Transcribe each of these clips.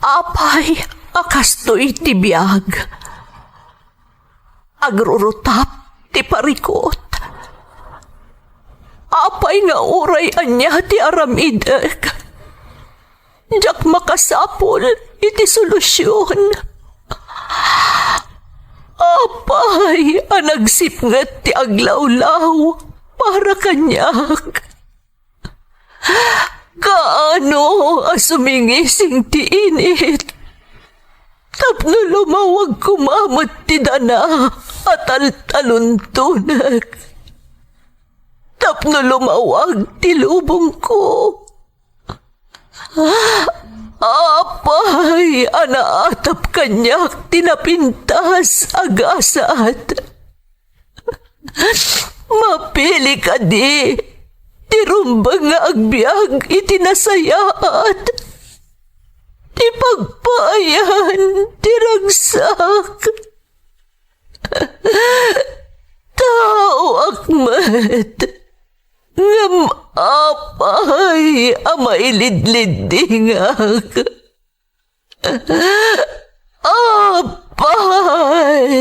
Apay, akastoy ti biyag. Agrurutap ti parikot. Apay nga uray anya ti aramidek. Jak makasapol iti solusyon. Apay, anagsipngat ti aglawlaw para kanyak. Kaano asumingising ti init? Tapno lumawag kumamot ti dana at taluntunag. Tapno lumawag ti lubong ko. Apay, anaatap kanyak tinapintas agasat. Mapili ka di, tirumbang nga agbyag itinasayaat. Ti pagpayan, tiragsak. Tao akmat, ngam apay, amailidlidingak. Apay.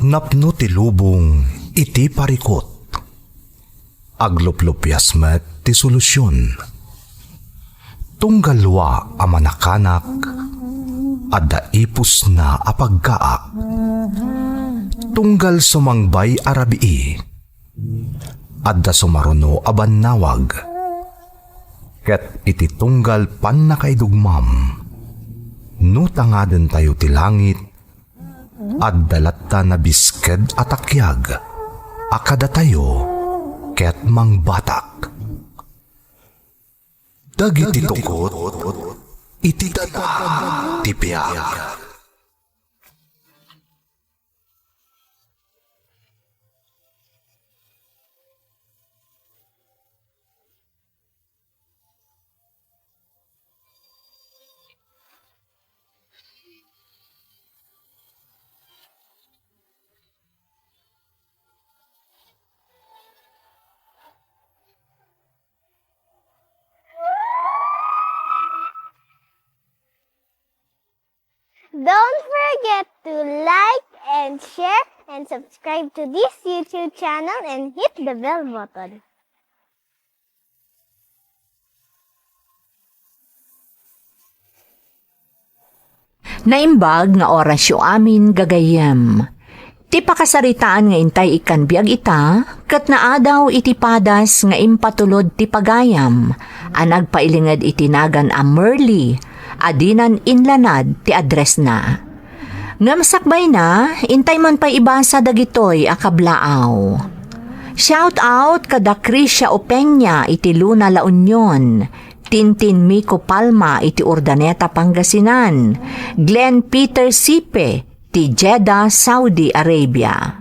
Napno ti lubong iti parikot. Agluplupyas met ti solusyon. Tunggalwa a manakanak adda ipus na apagkaak. Tunggal sumangbay arabii adda sumaruno aban nawag. Ket iti tunggal pan nakaidugmam no tangaden tayo ti langit at dalatta na bisked at akyag, akada tayo, ket mang batak. Dagiti tukot, iti dada, tipiyag. Don't forget to like and share and subscribe to this YouTube channel and hit the bell button. Naimbag nga orasyo amin gagayem. Ti pakasaritaan nga intay ikan biag ita, kat naadaw iti padas nga impatulod ti pagayam, anag pailingad itinagan a Merly, adinan inlanad ti address na. Ngamsakbay na, intay man pa ibasa dagitoy akablaaw. Shout out kada Krisha Openya iti Luna La Union, Tintin Miko Palma iti Urdaneta Pangasinan, Glenn Peter Sipe ti Jeddah, Saudi Arabia.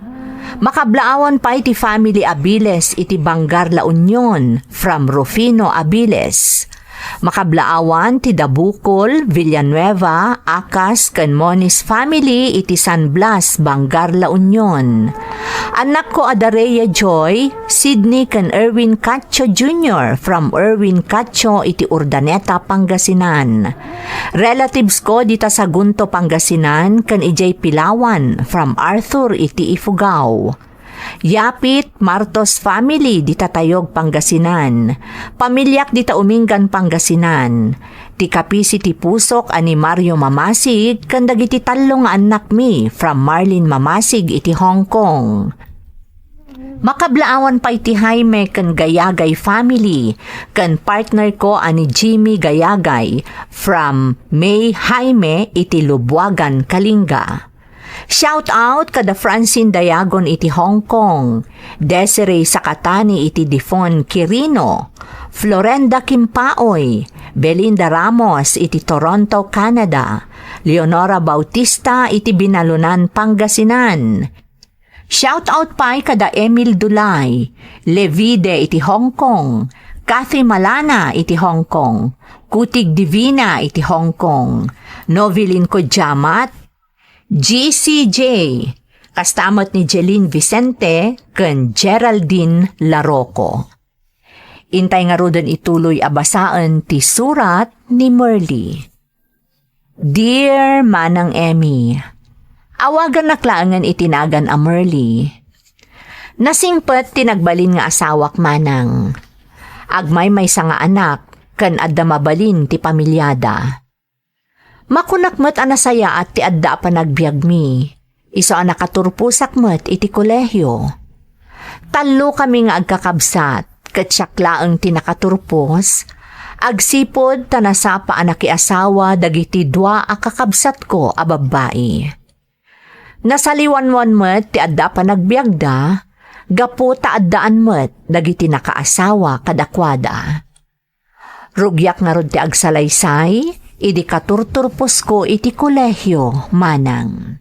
Makablaawan pa iti family Abiles iti Bangar La Union from Rufino Abiles. Makablaawan ti Dabukol, Villanueva, Acas, ken Moniz family iti San Blas, Bangar La Union. Anak ko Adareya Joy, Sydney ken Erwin Cacho Jr. from Erwin Cacho iti Urdaneta, Pangasinan. Relatives ko dita sa Gunto, Pangasinan ken ijay Pilawan from Arthur iti Ifugao. Yapit Martos family dita Tayog, Pangasinan. Pamilyak dita Umingan, Pangasinan. Ti kapisi ti pusok ani Mario Mamasig ken dagiti tallo nga anak mi from Marlene Mamasig iti Hong Kong. Makablaawan pa iti Jaime ken Gayagay family ken partner ko ani Jimmy Gayagay from May Jaime iti Lubuagan, Kalinga. Shout out kada Francine Dayagon iti Hong Kong, Desiree Sakatani iti Difon Quirino, Florenda Kimpaoy, Belinda Ramos iti Toronto, Canada, Leonora Bautista iti Binalunan, Pangasinan. Shout out pa kada Emil Dulay, Levide iti Hong Kong, Kathy Malana iti Hong Kong, Kutig Divina iti Hong Kong, Novilin Kodjamat, GCJ, kastamot ni Jeline Vicente ken Geraldine Laroco. Intay nga rodon ituloy abasaan ti surat ni Merly. Dear Manang Emmy, awagan naklaangan itinagan a Merly. Nasingpet tinagbalin nga asawak manang. Agmay may nga anak, kan adda mabalin ti pamilyada. Makunakmet anasaya at ti adda pa nagbiag mi. Iso ang nakaturpusak met iti kolehyo. Talo kami nga agkakabsat, katsyakla ang tinakaturpos, agsipod tanasapa anak asawa dagiti dua akakabsat ko a babae. Nasaliwanwan met ti adda pa nagbiagda, gapo ta addaan met dagiti nakaasawa kadakwada. Rugyak nga rod ti agsalaysay, idi katurturpos ko iti kolehyo manang.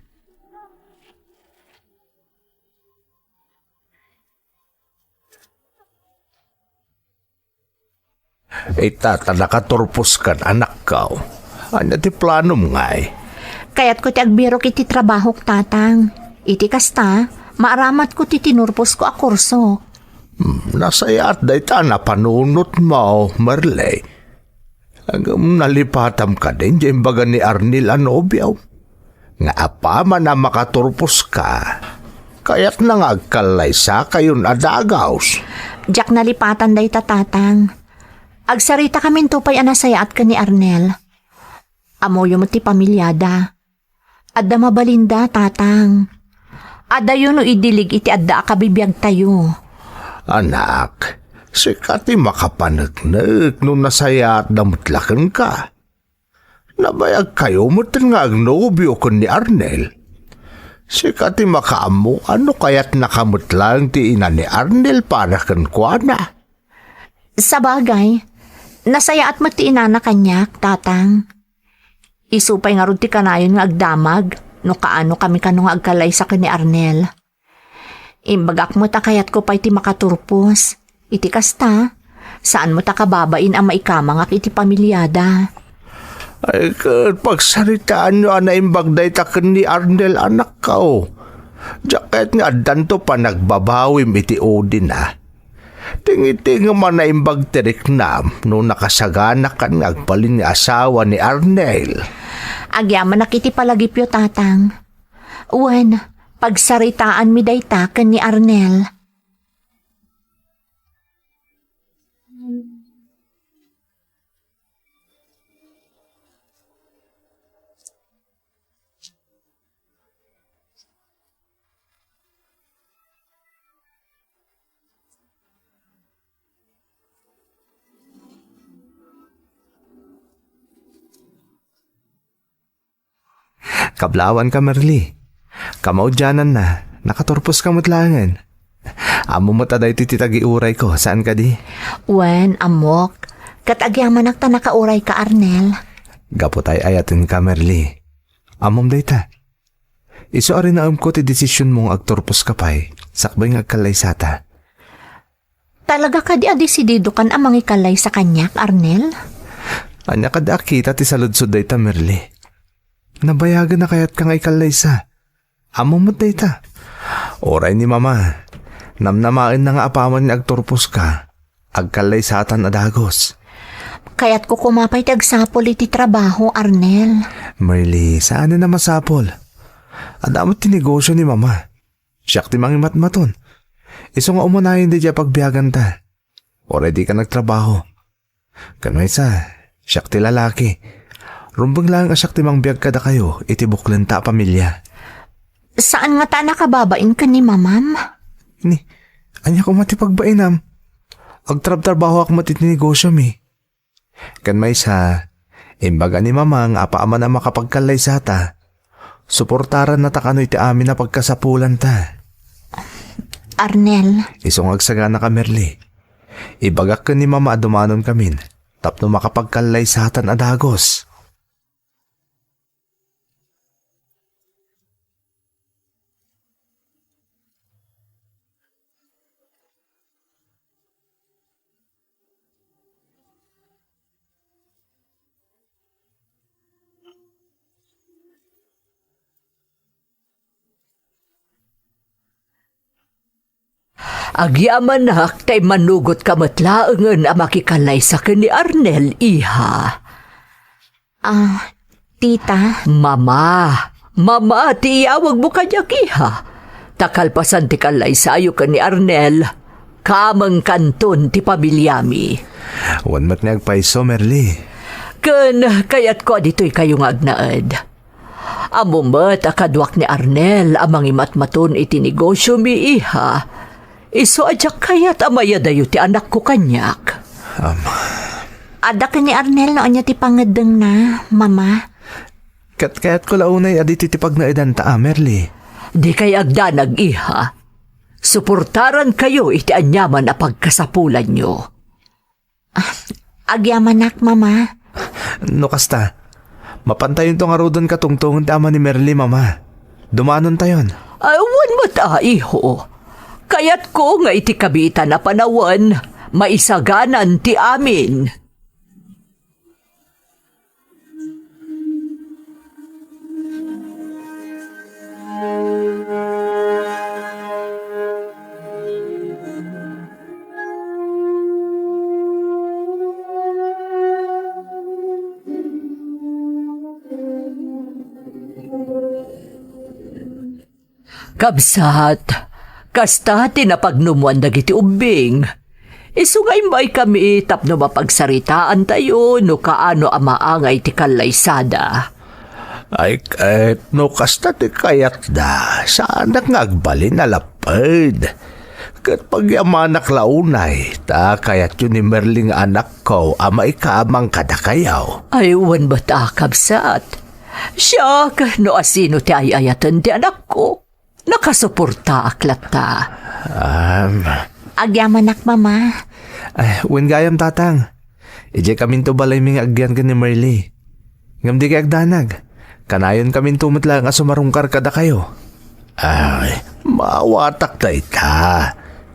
Tata nakaturpos kan anak ka. Ano ti plano mo nga Kaya't ko ti agbiro iti trabaho tatang. Iti kasta, maaramat ko ti tinurpos ko a kurso. Nasaya at day ta na panunot mo, Merle. Hanggang nalipatam ka din dyan baga ni Arnil Anobyaw. Nga apa man na makaturpos ka. Kaya't nangagkalay sa kayon adagaws. Diyak nalipatan day tatang. Agsarita kamin tupay anasayaat ka ni Arnel. Amoyo mo ti pamilyada. Adda mabalinda, tatang. Adda yun no idilig iti adda akabibiyag tayo. Anak, sikat ti makapanagnak nung nasaya at damutlakan ka. Nabayag kayo mo nga agnobyo ko ni Arnel. Sikat ti makaamu ano kaya't nakamutlang ti ina ni Arnel para kan kuana. Sa bagay, nasaya at matiina na kanyak, tatang. Isupay nga ron ti kanayon nga agdamag, no kaano kami kanong agkalay sa kani Arnel. Imbagak mo ta kayat ko pa'y ti makaturpos. Iti kasta, saan mo ta kababain ang maikamangak iti pamilyada? Ay, pagsaritaan nyo na imbagday taken ni Arnel anak ka o. Jaket nga danto pa nagbabawim iti Odin ha. Tingiting man na imbag tirik na no nakasagana kan agbalin ni asawa ni Arnel. Agyaman nakiti palagipyo, tatang. Uwan, pagsaritaan mi dayta ken ni Arnel. Kablawan ka, Merly. Kamaudyanan na, nakaturpos ka mutlangan. Amo mo taday titagi-uray ko, saan ka di? Uwan, amok. Katagyaman nakta nakauray ka, Arnel. Gapotay ayatin ka, Merly. Amom dayta. Iso arin na ko ti desisyon mong agturpos ka pa'y, sakbay nga agkalay sata. Talaga ka di adesidido kan amang ikalay sa kanyak, Arnel? Anya ka da kita ti saludsod dayta, Merly. Nabayagan na kaya't kang ikalay sa. Amo mo dayta. Oray ni mama. Namnamain na nga apaman ni agturpos ka. Agkalay satan adagos. Kaya't ko kumapay tagsapol iti trabaho, Arnel. Merly, saan na masapol? Adamot ti negosyo ni mama. Siyak ti mangimat-maton. Iso nga umunayin di dya pagbiyagan ta. Oray di ka nagtrabaho. Kanway sa, siyak ti lalaki. Rumbang lang asyak ti mangbiyag kada kayo, iti buklan ta pamilya. Saan nga ta nakababain ka ni mamam? Ni, anya ko matipagbainam. Agtrab-trabaho ako matitinegosyo mi. Kan may sa, imbaga ni mamang apaaman na makapagkalay sa ta. Suportaran na takano iti amin na pagkasapulan ta. Arnel. Isong agsagana ka, Merly. Ibagak ka ni mama adumanon kamin, tapno makapagkalay sa atan adagos. Agyaman nak, tay manugot ka matlaangan ang makikalay sa ni Arnel, iha. Tita, Mama, tiyawag mo kanya, iha. Takalpasan ti kalay sayo ka ni Arnel, kamang kanton ti pamilyami. Wan mat nga agpaiso, Merly. Kayat ko dito'y kayong agnaad. Amumat akadwak ni Arnel amang imatmaton iti negosyo mi, iha. Iso adyak kayat amaya dayo ti anak ko kanyak. ada ka ni Arnel no anya ti pangadeng na, Mama. Kaya't ko launay aditi tipag na edan ta, Merly. Di kay agdanag, iha. Suportaran kayo iti anyaman a pagkasapulan nyo. Agyamanak, Mama. No kasta, mapantayon tong arudon katungtungan ti ama ni Merly, Mama. Dumanon tayon. Awan mo ta, iho. Kayat ko nga iti kabita na panawan, maisaganan ti amin. Kabsat, kasta tinapagnumuan dagiti ubing. Isungay may kami tapno mapagsaritaan tayo no kaano amaangay ti kalaysada. Ay, no kasta ti kayat da, sana nga agbalin na lapad. Kat pagyamanak launay, ta kayat yun ni Merling anak ko, ama ikamang kadakayaw. Aywan ba ta, kabsat? Siya, no asino ti ayayatan ti anak ko. Nakasuporta aklat ta. Agyamanak, Mama. Ay, wen gayam tatang. Ije kamin to balay ming agyan ka ni Merly. Ngam di kay agdanag. Kanayon kamin tumatla nga sumarungkar kada kayo. Ay, mawatak ta ita.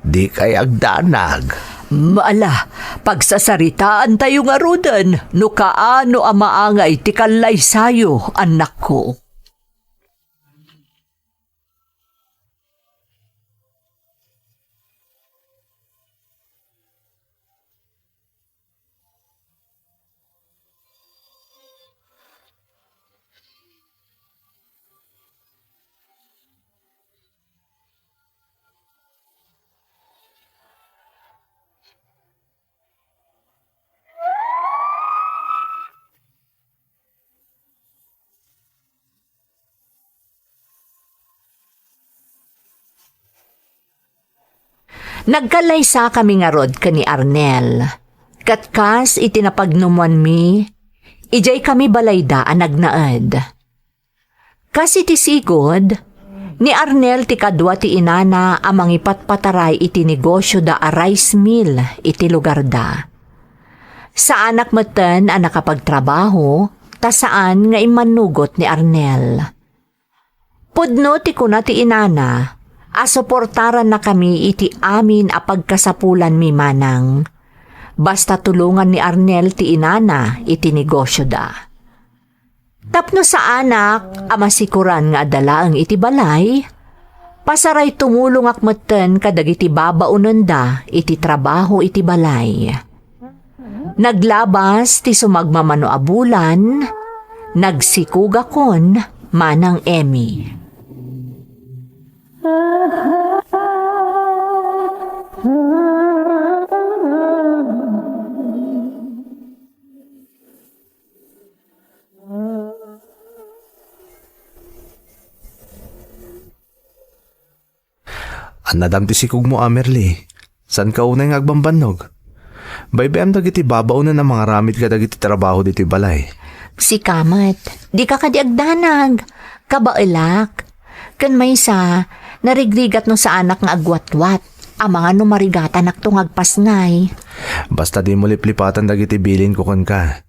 Di kay agdanag. Maala, pagsasaritaan tayo nga rudan, no kaano amaangay ti kalaysayo, anak ko. Nagkalaysa kami nga rod ka ni Arnel. Katkas itinapagnumuan mi, ijay kami balayda ang nagnaad. Kasi ti sigod, ni Arnel ti kadwa ti inana amang ipatpataray iti negosyo da a rice mill iti lugar da. Sa anak matan ang nakapagtrabaho, ta saan nga imanugot ni Arnel. Pudno ti kuna ti inana, asuportaran na kami iti amin a pagkasapulan mi manang. Basta tulungan ni Arnel ti inana iti negosyo da. Tapno sa anak, amasikuran nga adala ang iti balay, pasaray tumulong akmeten kadag iti babaunan da iti trabaho iti balay. Naglabas ti sumagmamano a bulan, nagsikugakon manang Emmy. Anadam ti sikug mo, Merly. San ka unay nga agbambanog? Baybayam dagiti babaw na mga ramit ka dagiti trabaho diti balay. Si Kamat, di ka kadiagdanag. Kabailak. Kan may sa, narigrigat no sa anak nga agwatwat. Ang mga numarigatan aktong agpasngay. Basta di mo liplipatan dagiti bilin ko kon ka.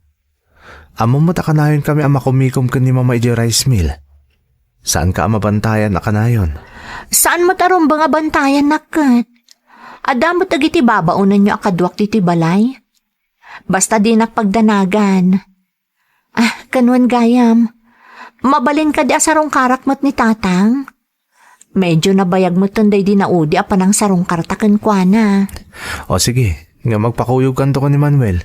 Amo mo takanayon kami ang makumikom ka ni Mama iji rice mill. Saan ka mabantayan na kanayon? Saan mo tarong ba nga bantayan nakat? Adam mo tagiti babaunan nyo akadwak diti balay? Basta di nakpagdanagan. Kanuan gayam. Mabalin ka di asarong karakmat ni tatang? Medyo nabayag mo tunday di naudi apan ang sarong kartaken kwa na. O sige, nga magpakuyog kanto ko ni Manuel.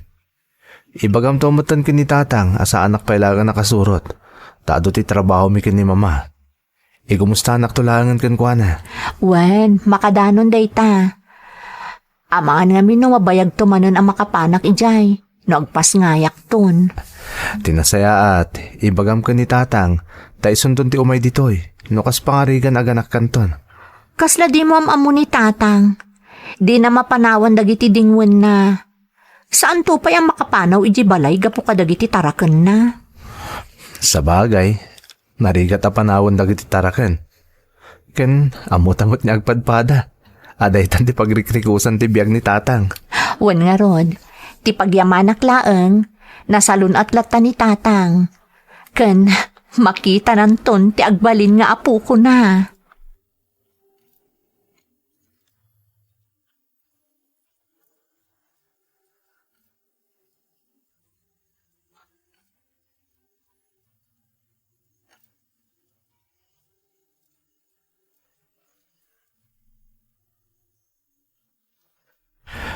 Ibagam to matan ni tatang asa anak pailaga nakasurot. Tado ti trabaho mi kin ni mama. Igumusta anak tulangan kan kwa na. Wen, makadanon day ta. Amaan nga min no mabayag to manon ang makapanak ijay. Nagpas ngayak ton. Tinasaya at ibagam ka ni tatang taison ti umay ditoy. Nukas pangarigan aganak kanton. Kasla di mo amo ni tatang. Di na mapanawan dagiti dingwen na. Saan to pa yung makapanaw iji balay gapo ka dagiti taraken na? Sa bagay, narigat a panawon dagiti taraken. Ken amutangot niya agpadpada. Aday tan ti pagrikrikusan ti biyag ni tatang. Wen nga rod, ti pagyamanak laeng, nasalun at lata ni tatang. Ken, makita nanton ti agbalin nga apo ko na.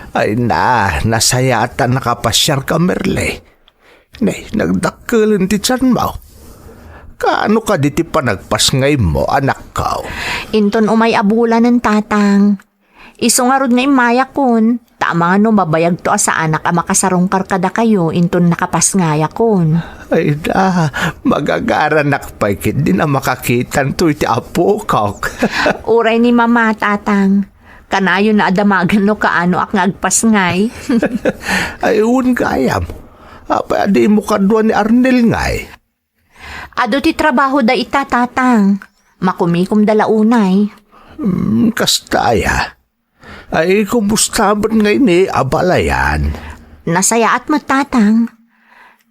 Ay nasaya ata nakapasyar ka Merle. Nagdakkelin ti tiyan mo. Kaano ka di ti panagpasngay mo, anak ka? Inton umay abulan ng tatang. Iso nga rod nga imaya kun. Tama no mabayag to sa anak a makasarong karkada kayo inton nakapasngaya kun. Ay magagaranak pa ikit di na makakitan to iti apo ka. Uray ni mama tatang. Kanayo na adamagan no kaano ak nga agpasngay. Ayun kayam. Apa di mo kadwa ni Arnel ngay. Ado ti trabaho da ita tatang. Makumikom dala unay. Kastaya. Ay kumusta ba ngay ni abalayan? Nasaya at matatang.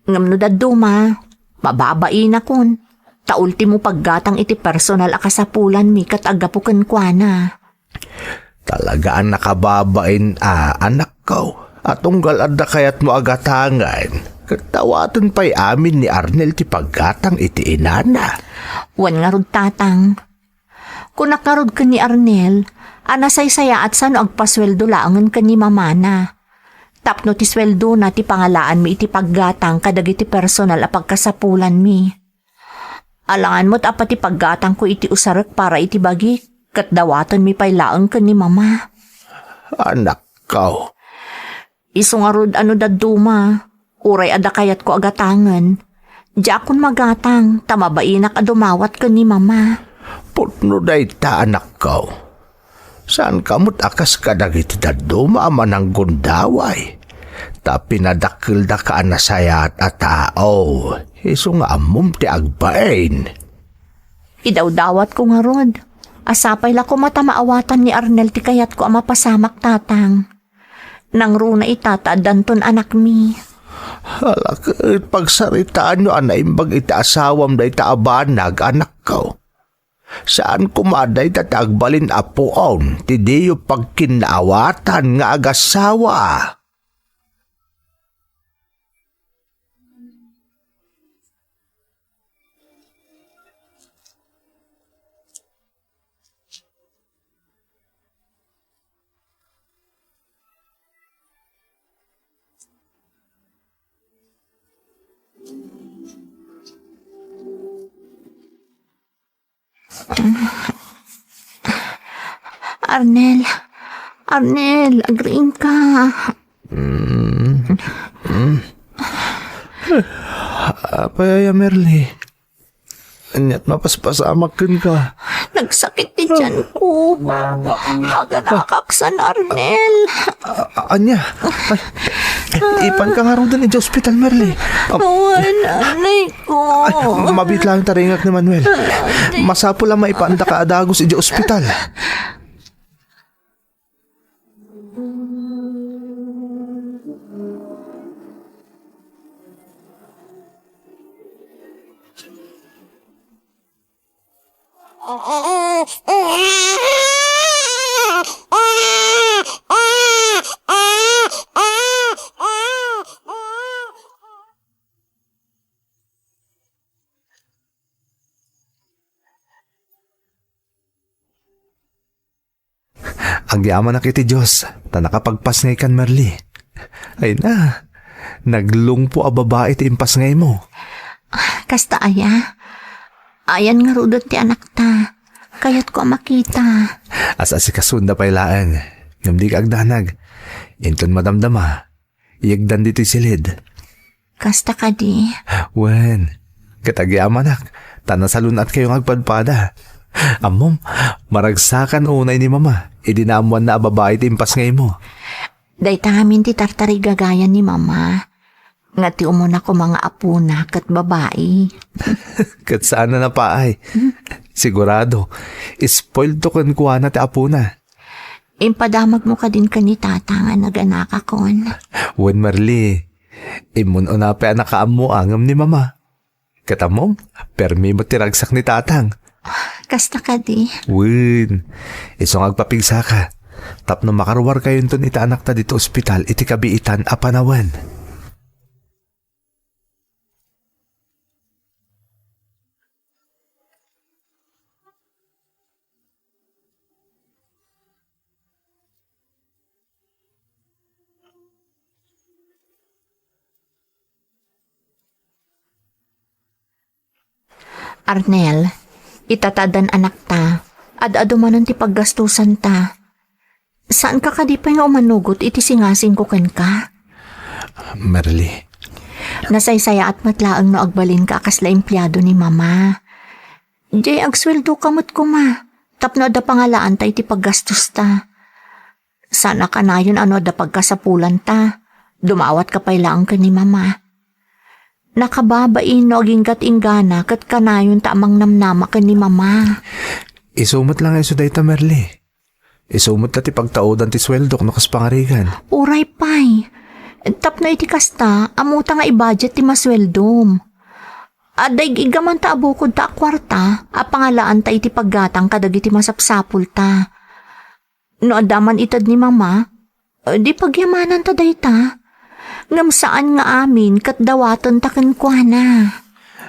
Ngam no daduma. Mababain na kun. Ta ultimo paggatang iti personal akasapulan mi kat agapuken kwa na. Talagaan nakababain anak ko. At unggal adda kayat mo agatangan. Katawatan pa'y amin ni Arnel ti paggatang iti inana. Wan nga rod tatang. Kung nakarod ka ni Arnel, anasaysaya at sano agpasweldo laangan ka ni mamana. Tapno ti sweldo na ti pangalaan mi iti paggatang kadag iti personal a pagkasapulan mi. Alangan mo't apa ti paggatang ko iti usarek para iti bagi. Kat dawatan mi pa'y laang ka ni mama. Anak ko. Iso nga rod ano daduma. Uray ada kayat ko agatangan. Di akon magatang, tamabainak adumawat ka ni mama. Putno day ta anak ko. Saan kamot akas kadag iti daduma amanang gundaway. Ta pinadakil da ka anasayat at tao. Iso nga amom ti agbain. Idawdawat ko nga rod. Asapay la ko matamaawatan ni Arnel ti kayat ko ang mapasamak tatang. Nang runa itataadan ton anak mi. Halak, pagsaritaan nyo anaimbag iti asawam da ita abanag anak ko. Saan kumaday tatagbalin apoon ti diyo pagkinaawatan nga agasawa. Arnel, agriin ka. Apaya Merle. Anyat mapaspasamak ka. Nagsakit ti tiyan ko. Aga nakakaksan, Arnel. Anya? Ay, ipan ka nga rin din sa ospital, Merle. Nanay ko. Mabit lang taringak ni Manuel. Masapo lang maipanda ka adagos sa ospital. Agyaman na kiti Diyos, ta nakapagpas ngay kan Merly. Ay na, naglungpo a babae ti impas ngay mo. Kasta aya. Ayan nga rudot ti anak ta. Kayat ko makita. As si kasunda pa'y laan. Ngam di ka agdanag. Inton madamdama. Iyagdan dito'y silid. Kasta ka di. Wen, katagyamanak. Tanasalun at kayong agpadpada. Amom, maragsakan unay ni mama. Idinamuan na babae ti impas ngay mo. Dayta amin ti tartari gagayan ni mama. Nga ti umuna ko mga apuna kat babae. Kat saan na napaay. Sigurado, spoiled to kan kuha na ti apuna. Impadamag mo ka din ka ni tata nga naganaka kon. Wen Marli, imun unape nakaamu angam ni mama. Katamom, permi mo tiragsak ni tatang. Kasta ka di. Wen, isong agpapigsa ka. Tapno makarwar kayo ton ita anak ta dito ospital iti kabiitan a panawan. Arnel, itatadan anak ta. Ad-ado manon ti paggastusan ta. Saan ka kadipay nga umanugot iti singasing ko ken ka? Marli, Nasaysaya at matlaang no agbalin ka kasla empleyado ni mama. Jay agsweldo kamot ko ma. Tapno da pangalaan ta iti paggastos ta. Sana ka na yun ano da pagkasapulan ta. Dumawat ka pa'y laang ka ni mama. Nakababain no aging inggana kat kanayon ta amang namnama ka ni mama. isumot lang iso dayta Marli. Isumot na ti pagtaodan ti sweldo no kas pangarigan. Uray pay. Tap na iti kasta, amuta nga i-budget ti masweldom. Aday gigaman ta abukod ta kwarta, a pangalaan ta iti paggatang kadag iti masapsapul ta. No adaman itad ni mama, di pagyamanan ta dayta. Ngam saan nga amin kat dawaton ta kenkwana.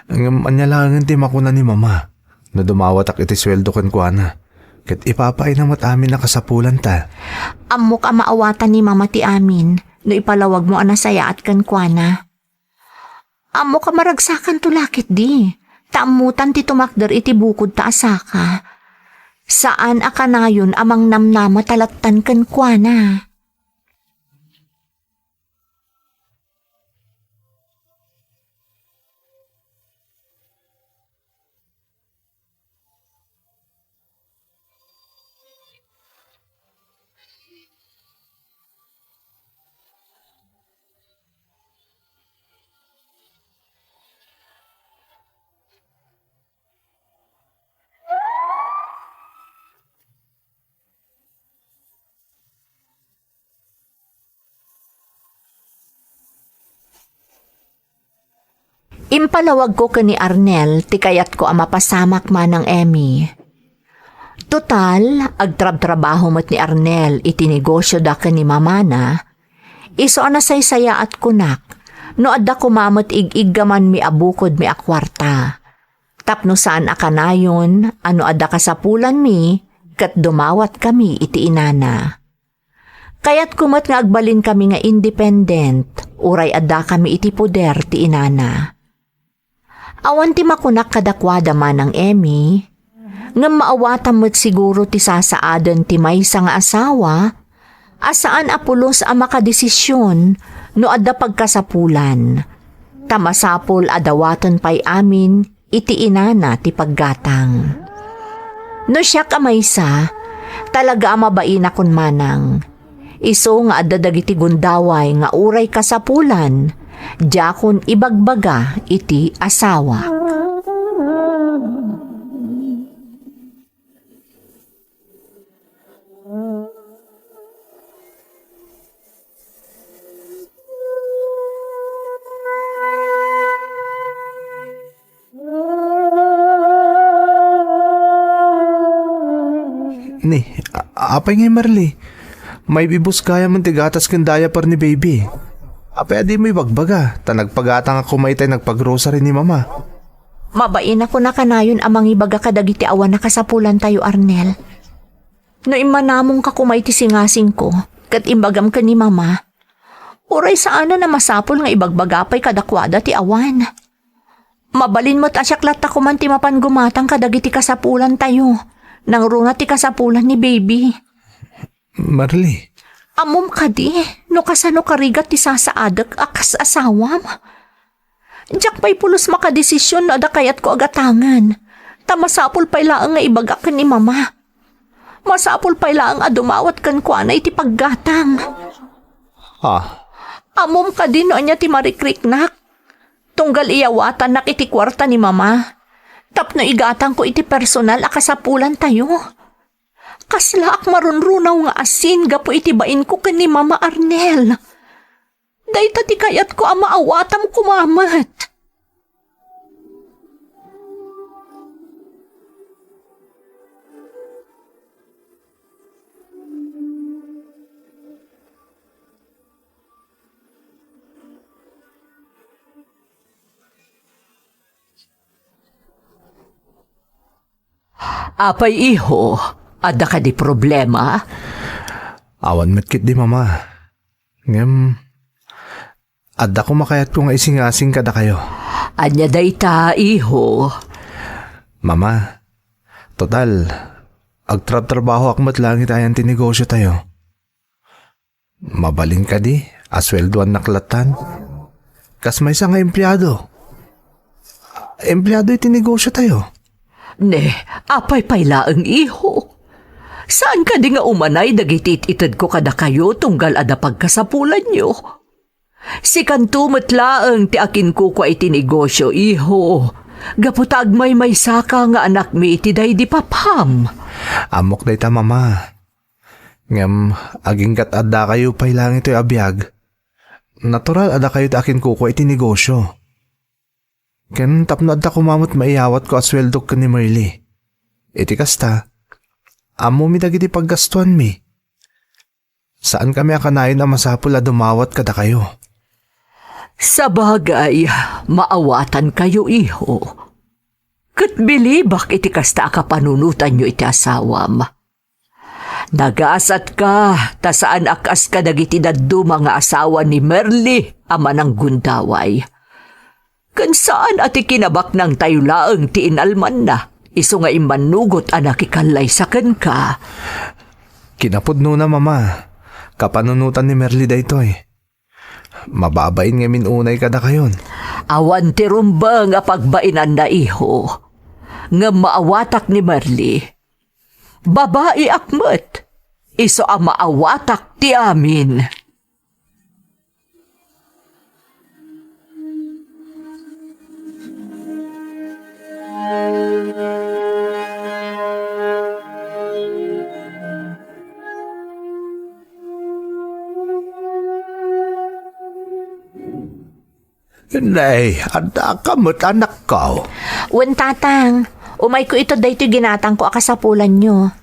Ang anyalangan ti makuna ni mama. Na dumawatak iti sweldo kan kuana. Kat ipapain na amin na kasapulan ta. Amok a maawatan ni mama ti amin, no ipalawag mo anasaya at kenkwana. Amok ka maragsakan tulakit di. Taamutan ti tumakder iti bukod ta asaka. Saan akanayon amang namnama talatan kenkwana. Impalawag ko ka ni Arnel, ti kayat ko ang mapasamak man ng Emmy. Total, agtrab-trabaho mo't ni Arnel, itinegosyo da ka ni mamana, iso anasaysaya at kunak, no adda kumamot ig-iggaman mi abukod mi akwarta. Tapno saan akanayon, ano adda kasapulan mi, kat dumawat kami iti inana. Kaya't kumat nga agbalin kami nga independent, uray adda kami iti poder ti inana. Awan ti makunak kadakwada man ng Emmy, nga maawatan mo't siguro ti sasaadan ti maysa nga asawa, asaan apulos ang makadesisyon no adda pagkasapulan. Tamasapol adawatan pa'y amin, iti inana ti paggatang. No siya kamaysa, talaga amabain akon manang. Iso nga adda dagiti gundaway nga uray kasapulan, jakon ibagbaga iti asawa. Ni, apay ngay Marli. May bibus kaya man tigatas kang diaper ni baby. Apay adi mo ibagbaga. Tanagpagatang ako may tayo nagpag-grocery ni mama. Mabain ako na kanayon amang ibaga kadagiti awan na kasapulan tayo, Arnel. No imanamong ka kumay ti singasing ko, kat imbagam ka ni mama. Uray saan na masapol nga ibagbagapay kadakwada ti awan. Mabalin mo't asyaklat ta kuman ti mapan gumatang kadagiti kasapulan tayo. Nang runa ti kasapulan ni baby. Marley, Amom ka di, no kasano karigat ti sasaadak akas asawam. Diyak pa'y pulos makadesisyon na adakayat ko agatangan. Tamasapol pa'y laang nga ibagak ni mama. Masapol pa'y laang adumawat kan ko anay ti paggatang. Amom ka din no anya ti marikriknak. Tunggal iyawatan nak iti kwarta ni mama. Tapno igatang ko iti personal akasapulan tayo. Kasla ak marunrunaw nga asin gapo iti bain ko kan ni Mama Arnel. Dayta ti kayat ko ang maawatam kumamat. Apay iho, ada ka di problema? awan metkit di mama. Ngem, adda ko makayat ko nga isingasing kada kayo. Anya dayta iho. Mama, total, agtrabaho akmat langit ayan tinegosyo tayo. Mabalin ka di, asweldoan naklatan. Kas may nga empleyado. Empleyado itinegosyo tayo. Ne, apay paylaang iho. Saan ka di nga umanay dagitit itad ko kada kayo tunggal ada pagkasapulan nyo? Si kantumot laang ti akin ko kwa itinegosyo iho. Gaputag may saka nga anak mi iti day di papam. Amok day ta mama. Ngam, aging kat adda kayo pailang ito'y abiyag. Natural ada kayo ti akin ko kwa itinegosyo. Ken tapno adda kumamot maiyawat ko asweldok ka ni Marley. Iti kasta, amo mi dagiti paggastuan mi. Saan kami akanayon na masapul na dumawat kada kayo? Sa bagay, maawatan kayo iho. Kat bilibak iti kasta kapanunutan nyo iti asawam. Nagaasat ka, ta saan akas ka dagiti daddu mga asawa ni Merly, ama ng gundaway. Kan saan ati kinabak ng tayo laang ti inalman na, iso nga imanugot anak ikalay sa ka. Kinapudno na mama, kapanunutan ni Merly daytoy. Mababain nga minunay kada kayon. Awan ti rumba nga pagbainan na iho, nga maawatak ni Merly. Babae akmet, iso ang maawatak ti amin. Nay, ada ka mo't anak ko. Wen tatang, umay ko ito dayto ginatang ko akasapulan nyo.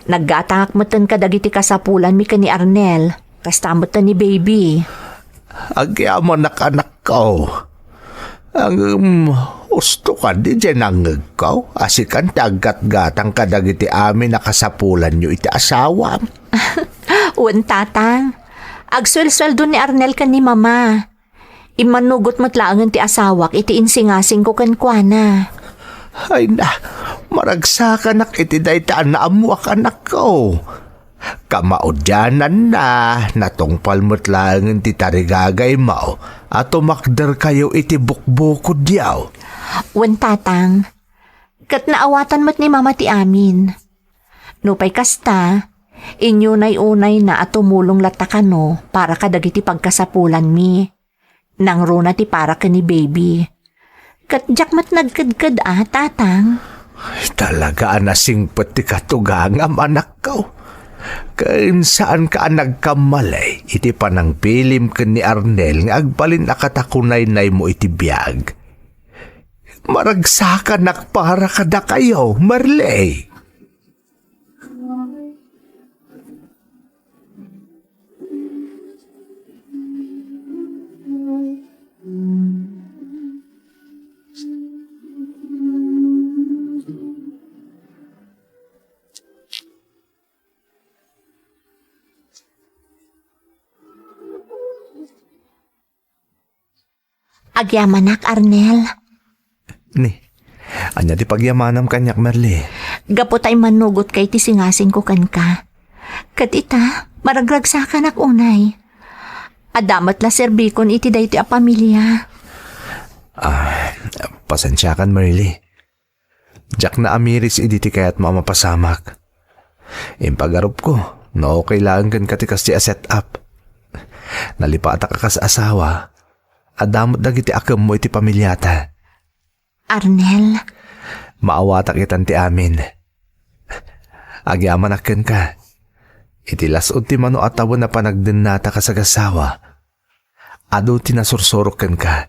Naggatang akmatan ka dagiti kasapulan mi ka ni Arnel. Kastamot na ni baby. Agyamo anak ko. Ang gusto ka di dyan ang ko. Asikan tagat-gatang ka dagiti amin nakasapulan nyo iti asawa. Wen tatang, agswel-sweldo ni Arnel ka ni mama. Imanugot mo't laangan ti asawak iti insingasing ko kankwana. Ay na, maragsakan iti daytaan na amuak anak ko. Kamaudyanan na, natungpal mo't langan ti tarigagay mo, at umakder kayo iti bukbukod yaw. Wen tatang, kat naawatan mo't ni mama ti amin. Nupay kasta, inyo unay na at tumulong latakano para kadagiti pagkasapulan mi. Nang runa ti para ka ni baby. Kat jakmat nagkadkad tatang. Talaga anasing pati katugangam anak ko. Kain saan ka nagkamalay, iti panang pilim ka ni Arnel nga agbalin akatakunay-nay mo iti biyag. Maragsakan nakpara kada kayo, Marley. Agyamanak, Arnel. Ni, anya di pagyamanam kanyak Merli. Gapot ay manugot kay tisingasing ko kan ka. Kat ita, maragragsakan ak unay. Adamat la serbikon iti dayti a pamilya. Pasensya kan Merli. Jack na amiris iditi kaya't mamapasamak. Impagarup ko, no kailangan kan katikas di a set up. Nalipata ka kas asawa, adamot dagiti akam mo iti pamilyata. Arnel, Maawata kitan ti amin. Agyaman akin ka. Iti lasod ti mano atawa na panagdinata ka sa gasawa. Ado tinasursurokan ka.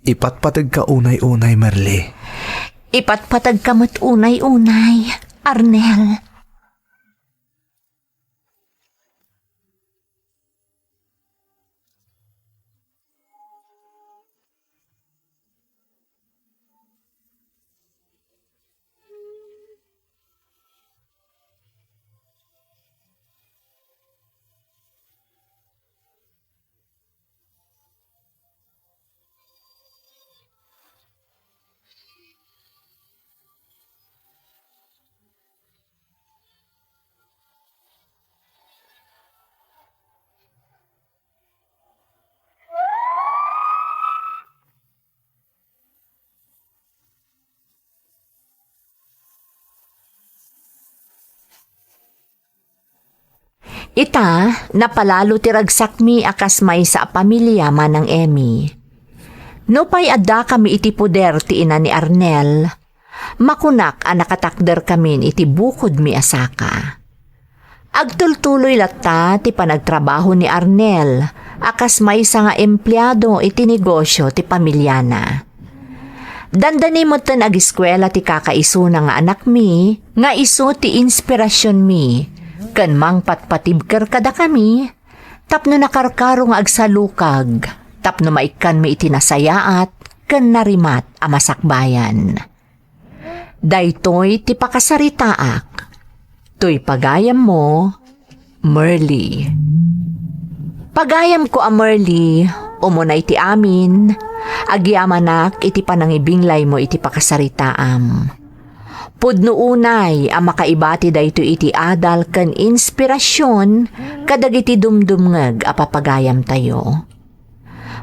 Ipatpatag ka unay-unay, Merli. ipatpatag kamot unay-unay, Arnel. Ita, napalalo ti ragsak mi akas may sa pamilya manang Emmy. No pay adda kami iti puder ti ina ni Arnel, makunak a nakatakder kami iti bukod mi asaka. Agtultuloy latta ti panagtrabaho ni Arnel, akas may nga empleyado iti negosyo ti pamilyana. Dandani mo tan ag-eskwela ti kakaisuna nga anak mi, nga iso ti inspirasyon mi, kan mang patpatibker kada kami, tapno nakarkaro nga agsalukag, tapno maikan mi itinasayaat, kan narimat a masakbayan. Daytoy ti pakasaritaak, to'y pagayam mo, Merli. Pagayam ko a Merli, umunay ti amin, agyamanak iti panangibinglay mo iti pakasaritaam. Pudno unay ang makaibati dayto iti adal ken inspirasyon kadag iti dumdumngeg a papagayam tayo.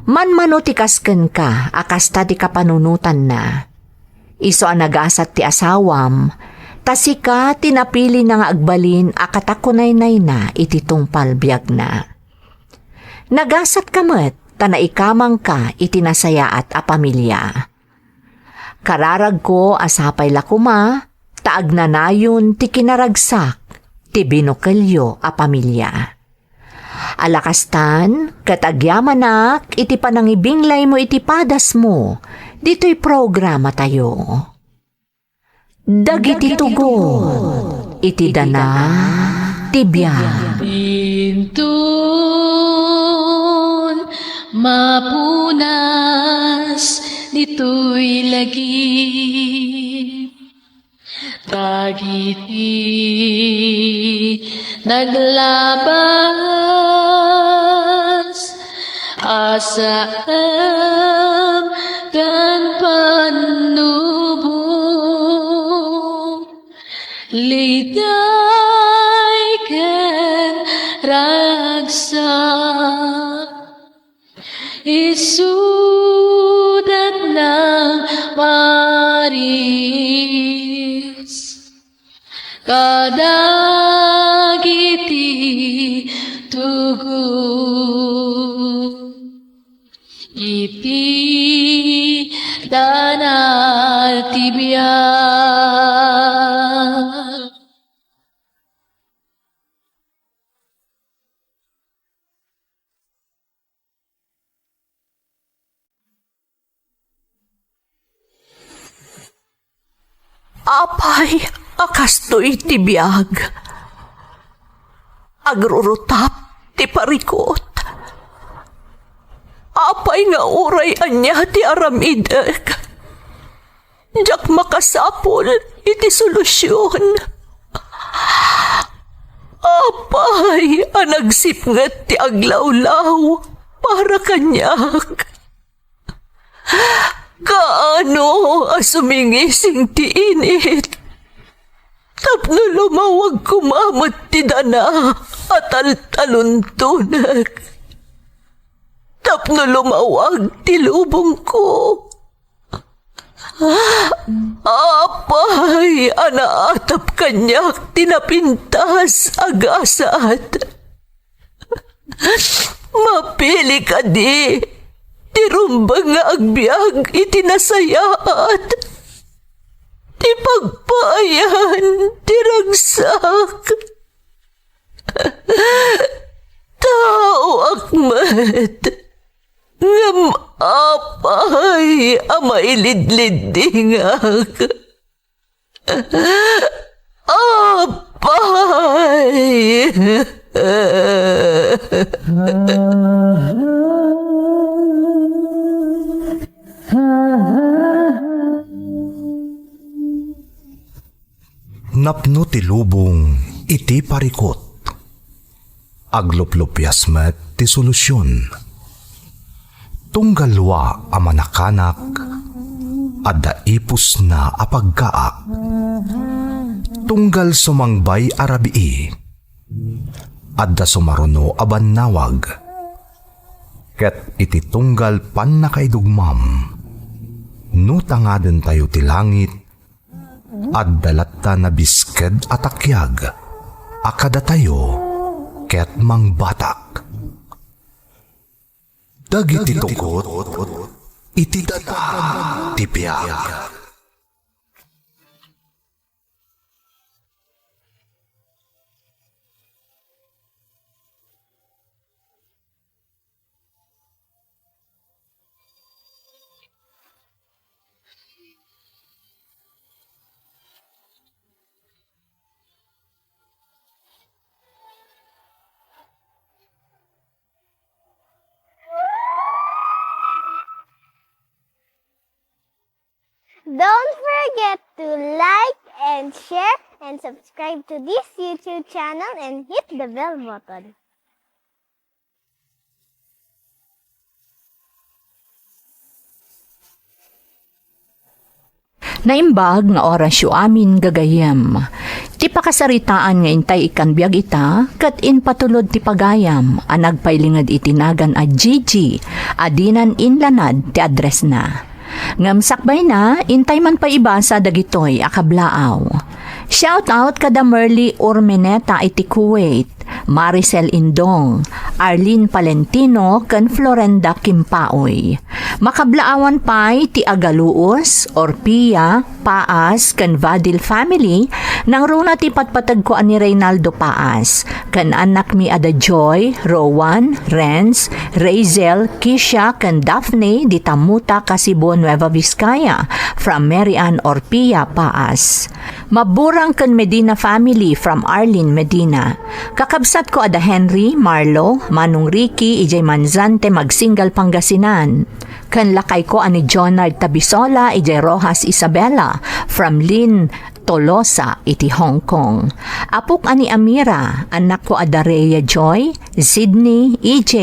Manmano ti kasken ka akas ta ti kapanunutan na. Iso ang nagasat ti asawam, tasika tinapili na nga agbalin a katakunaynay na iti tungpal biag na. Nagasat kamet tanaikamang ka iti nasayaat a pamilya. Kararag ko asapay lakuma, taag na nayon ti kinaragsak, ti binukelyo a pamilya. Alakastan, katagyamanak, iti panangibinglay mo iti padas mo, dito'y programa tayo. Dagiti tugo, iti dana, tibya. Pintun, mapunas, dito'y lagi. Tagiti naglabas, asam kan panubong, liday ken ragsak, isudat ng maris, kadagiti tugo, iti danal tibiyag. Apay, akas to'y tibiyag. Agrurutap, ti parikot. Apay nga uray anya ti aramidek. Diyak makasapol iti solusyon. Apay, anagsipngat ti aglawlaw para kanyak. Kaano asumingising ti init? Tapno lumawag kumamot ti dana at altaluntunak. Tapno lumawag ti lubong ko. Apay, anaatap kanyak tinapintas agasat. Mapili ka di, tirumbang nga agbyag itinasayaat. Ti pagpayan, tiragsak. Tao akmat, ngam apay, amailidlidingak. Apay. Napno ti lubong iti parikot. Agluplupyas met ti solusyon. Tunggalwa a manakanak, adda ipus na apagkaak. Tunggal sumangbay arabii, adda sumaruno aban nawag. Ket iti tunggal pan nakaidugmam, no tangaden tayo ti langit, adda latta na bisked atakyag, akada tayo, ket mangbatak. Dagiti tukot, iti data, ti piyag. Don't forget to like and share and subscribe to this YouTube channel and hit the bell button. Naimbag nga oras yu amin gagayam. Ti pakasaritaan nga intay ikan biag ita, kat in patulod ti pagayam, anagpailingad itinagan a Gigi, adinan inlanad ti address na. Ngamsakbay na, intay man pa ibasa dagitoy akablaaw. Shout out kada Merly Urmeneta iti Kuwait, Maricel Indong, Arlene Palentino, ken Florenda Kimpaoy. Makablaawan pa'y ti Agaluos, Orpia, Paas, ken Vadil family, nang runa ti patpatagkoan ni Reynaldo Paas, ken anak mi ada Joy, Rowan, Renz, Razel, Kisha, ken Daphne, di Tamuta, Kasibo, Nueva Vizcaya, from Mary Ann Orpia, Paas. Maburang ken Medina family from Arlene Medina. Kakabsat ko ada Henry, Marlo, Manong Ricky, Ijay Manzante, Magsingal Pangasinan. Ken lakay ko ani Jonard Tabisola, Ijay Rojas Isabela, from Lynn Tolosa, iti Hong Kong. Apok ani Amira, anak ko ada Rhea Joy, Sydney, EJ.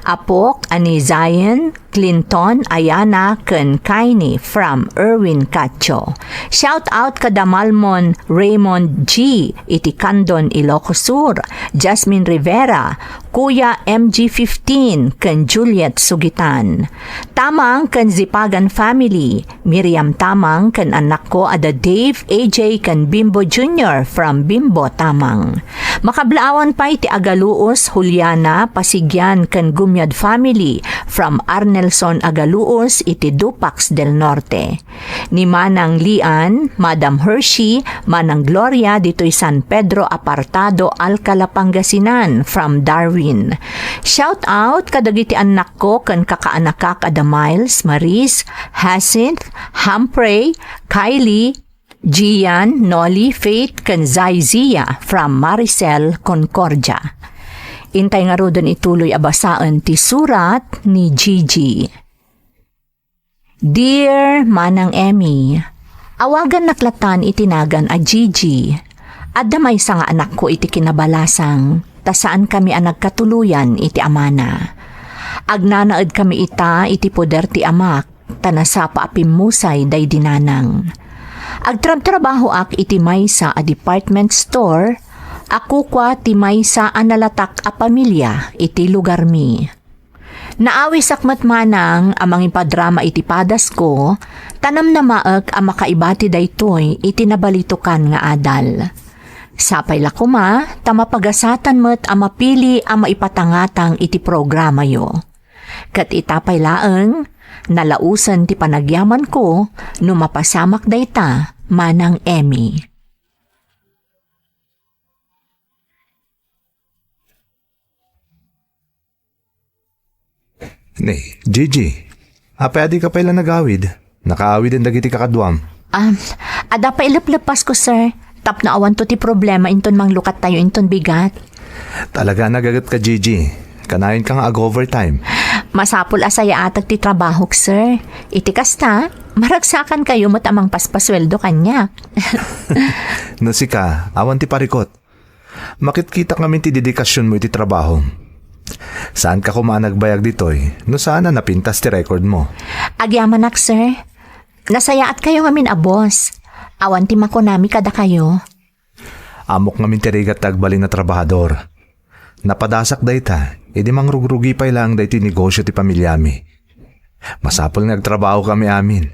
Apok ani Zion, Clinton, Ayana, ken Kaini from Erwin Cacho. Shout out kada Malmon Raymond G, iti Candon, Ilocos Sur, Jasmine Rivera, Kuya MG15, ken Juliet Sugitan. Tamang ken Zipagan family, Miriam Tamang, ken anak ko ada Dave, AJ, ken Bimbo Jr. from Bimbo Tamang. Makablaawan pa iti Agaluos, Juliana, Pasigyan, ken Gumyad family from Arnelson Agaluos, iti Dupax del Norte. Ni Manang Lian, Madam Hershey, Manang Gloria, dito'y San Pedro Apartado, Alcala, Pangasinan from Darwin. Shout out kadagiti anak ko ken kakaanakak ada Miles, Maris, Hyacinth, Humphrey, Kylie, Gian, Nolly, Faith, ken Zaizia from Maricel, Concordia. Intay nga rodon ituloy abasaan ti surat ni Gigi. Dear Manang Emmy, awagan naklatan itinagan a Gigi. Adda may sa nga anak ko iti kinabalasang, ta saan kami ang nagkatuluyan iti amana. Agnanaad kami iti poder ti amak, tanasa paapimusay day dinanang. Agtrabaho ak iti maysa a department store, ako kwa ti maysa a nalatak a pamilya iti lugar mi. Naawis akmat manang amang ipadrama iti padas ko, tanam na maag a makaibati daytoy iti nabalitukan nga adal. Sapay lakuma, tamapagasatan mo't a mapili a maipatangatang iti programa yo. Kat itapay laeng, nalausan ti panagyaman ko no mapasamak dayta manang Emmy. Nay, Gigi, apay ka pala nagawid. Nakaawid din dagiti kakadwam. Ada pa ilaplepas ko, sir. Tap na awan to ti problema inton manglukat tayo inton bigat. Talaga nagagat ka, Gigi. Kanayon ka nga ag-overtime. Masapul asaya atag ti trabaho, sir. Iti kasta, maragsakan kayo mo tamang paspasweldo kanya. No si ka, awan ti parikot. Makitkita kami ti dedikasyon mo iti trabaho. Saan ka kumanagbayag ditoy? No sana napintas ti record mo. Agyaman ak, sir. Nasayaat kayo ngamin a boss. Awan ti makonami kada kayo. Amok ngamin ti rigat tagbalin na trabahador. Napadasak dayta, edi mangrugrugi pa ilang dayto negosyo ti pamilyami. Masapol nagtrabaho kami amin.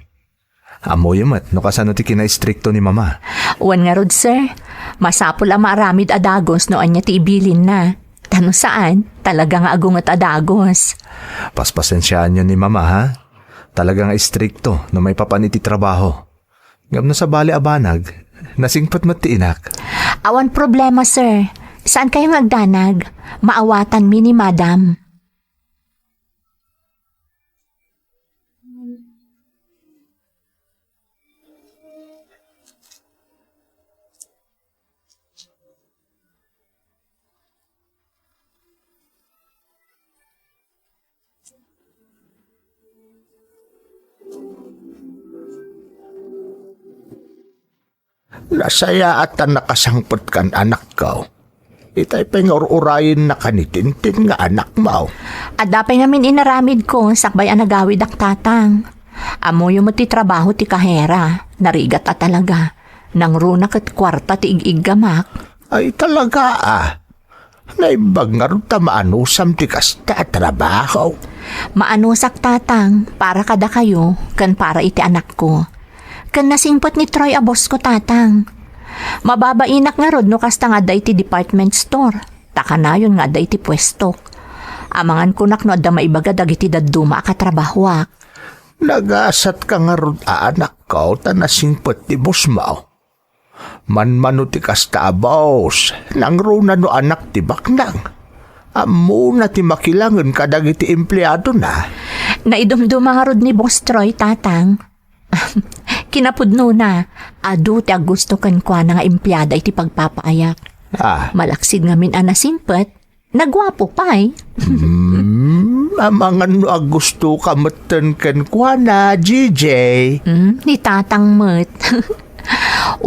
Amoy mat, no kasano ti kina-stricto ni mama. Uwan nga rod, sir. Masapul ang maaramid adagos no anya ti ibilin na. Tano saan? Talaga nga agungat adagos. Paspasensyaan yun ni mama, ha? Talaga nga stricto no may papaniti trabaho. Ngam na sa bali abanag, nasingpat mat ti inak. Awan problema, sir. Saan kayo nagdanag? Maawatan mi ni madam. Nasaya at nakasangpot kan anak ko. Itay pangururayin na kanitintin nga anak mo. Adapay ngamin inaramid ko sakbay ang nagawid ak tatang. Amoy mo ti trabaho ti kahera. Narigat at talaga. Nang runak at kwarta ti ig-igamak. Ay talaga Naibag nga rin maanusam ti kasta trabaho. Maanusak tatang para kada kayo kan para iti anak ko. Kan nasingpot ni Troy abos ko tatang. Mababainak nga rod no kasta nga day ti department store. Taka na yun nga day ti pwesto. Amangan kunak no adda maibaga dagiti dadduma akatrabahwak. Nagasat ka nga rin anak ko tanasingpot ti boss mo. Manmano ti kasta boss. Nang runa no anak ti baknang. Amo na ti makilangan kadagiti empleyado na. Naidumduma nga rod ni Boss Troy tatang. Kinapudno na, adu ti gusto kan kwa na nga empleyada iti pagpapaayak. Malaksid ngamin anasimpet, nagwapo pa'y. Amangan no gusto ka matan kan kwa na, GJ. Ni tatang met.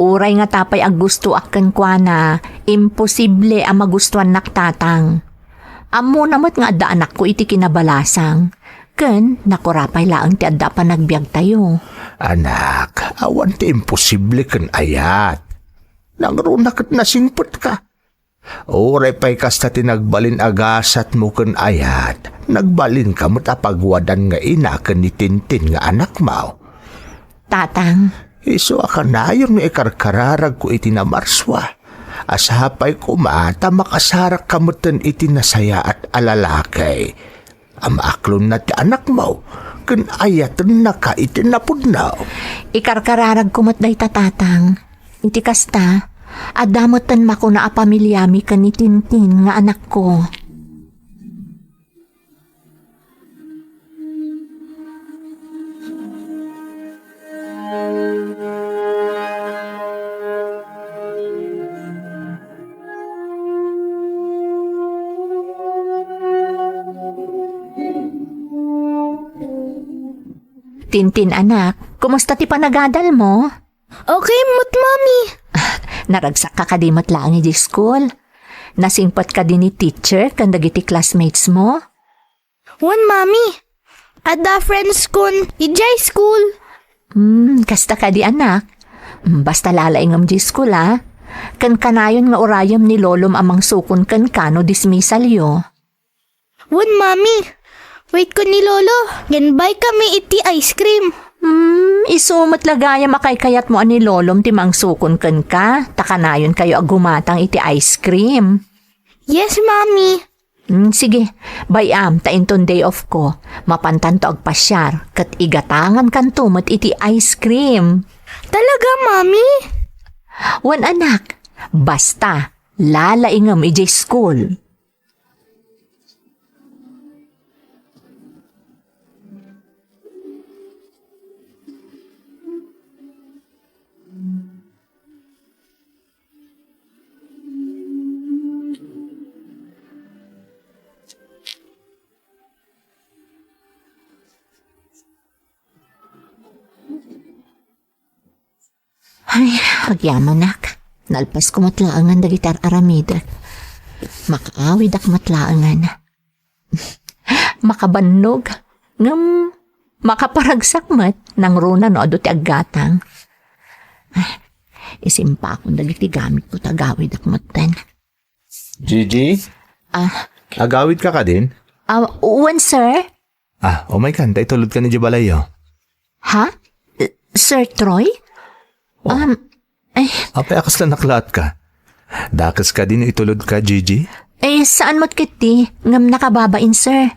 Uray nga tapay gusto akan kwa na, imposible ang magustuhan nak tatang. Amo namot nga adda anak ko iti kinabalasang. Ken, nakurapay laang ti adda pa nagbiag tayo. Anak, awan ti imposible kan ayat. Nangrunak at nasingpot ka. Oray pa'y kasta tinagbalin agasat mo kan ayat. Nagbalin ka mo't apagwadan nga ina kan ni Tintin nga anak mo. Tatang. Iso akanayon nga ikarkararag ko iti na marswa. Asapay ko mata makasarak kamutan iti nasaya at alalakay. Amaklon na ti anak mo, kan ayatan na ka iti napudnaw. Ikarkararag kumot day tatang. Iti kasta, adamotan mako na apamilyami ka ni Tintin nga anak ko. Tintin anak, kumusta ti panagadal mo? Okay, mami. Naragsak ka kadimot lang di school. Nasingpat ka din ni teacher kan dagiti classmates mo? Wan, mami. Ada friends kun ijay school. Kasta ka di anak. Basta lalaingam di school Kan kanayon nga orayam ni lolom amang sukon kan kano dismissal yo. Wan, mami. Wait ko ni lolo. Ganbay kami iti ice cream. Isumot lagaya makaykayat mo ani lolom ti mang sukon kan ka. Takanayon kayo agumatang iti ice cream. Yes, mami. Sige, bayam, tainton day off ko. Mapantan to agpasyar, kat igatangan kan tumot iti ice cream. Talaga, mami? Wan anak, basta, lalaingam ijay school. Ay, agyaman nak. Nalpas ko matlaangan da gitar aramida. Makaawid ak matlaangan. Makabannog. Ngam, makaparagsak mat. Nang runa no ado ti aggatang. Ay, isimpa akong dagiti gamit ko tagawid ak matan. Gigi? Agawid ka ka din? Uwan, sir? Oh my God, tulod ka ni Jibalayo. Ha? Sir Troy? Apay akas na naklat ka. Dakas ka din itulod ka, Gigi? Saan mo't kiti? Ngam nakababain, sir.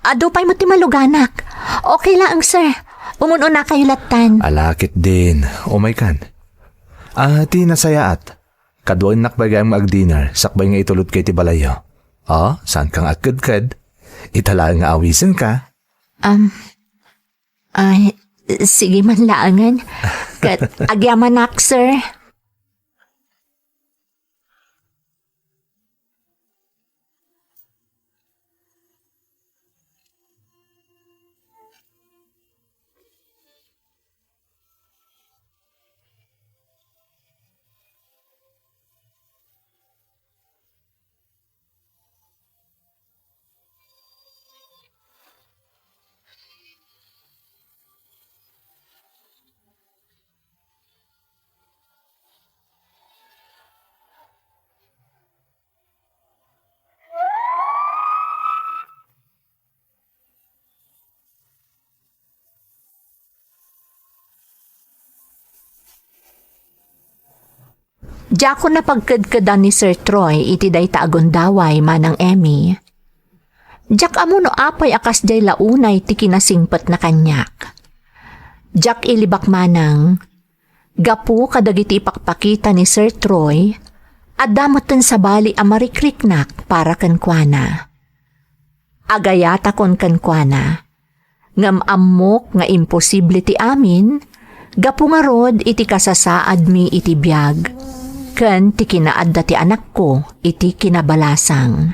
Ado pa'y mo't maluganak. Okay lang, sir. Umuno na kayo latan. Alakit din. Oh my God. Ti nasayaat. Kadwain nakbagay ang mag-dinner. Sakbay nga itulod kay Tibalayo. Saan kang akad-kad? Itala nga awisin ka. Sige man laangan. Kat agyamanak, sir. Diyako na pagkadkadan ni Sir Troy iti day taagondaway manang Emmy. Diyak amo no apay akas day launay ti kinasingpet na kanyak. Diyak ilibak manang, gapu kadagiti ipakpakita ni Sir Troy, at damoten sa bali amarikriknak para kankwana. Agayata kon kankwana, ngam amok nga imposible ti amin, gapu nga rod iti kasasaad mi iti biyag. Ken ti kinaadda ti anak ko iti kinabalasang.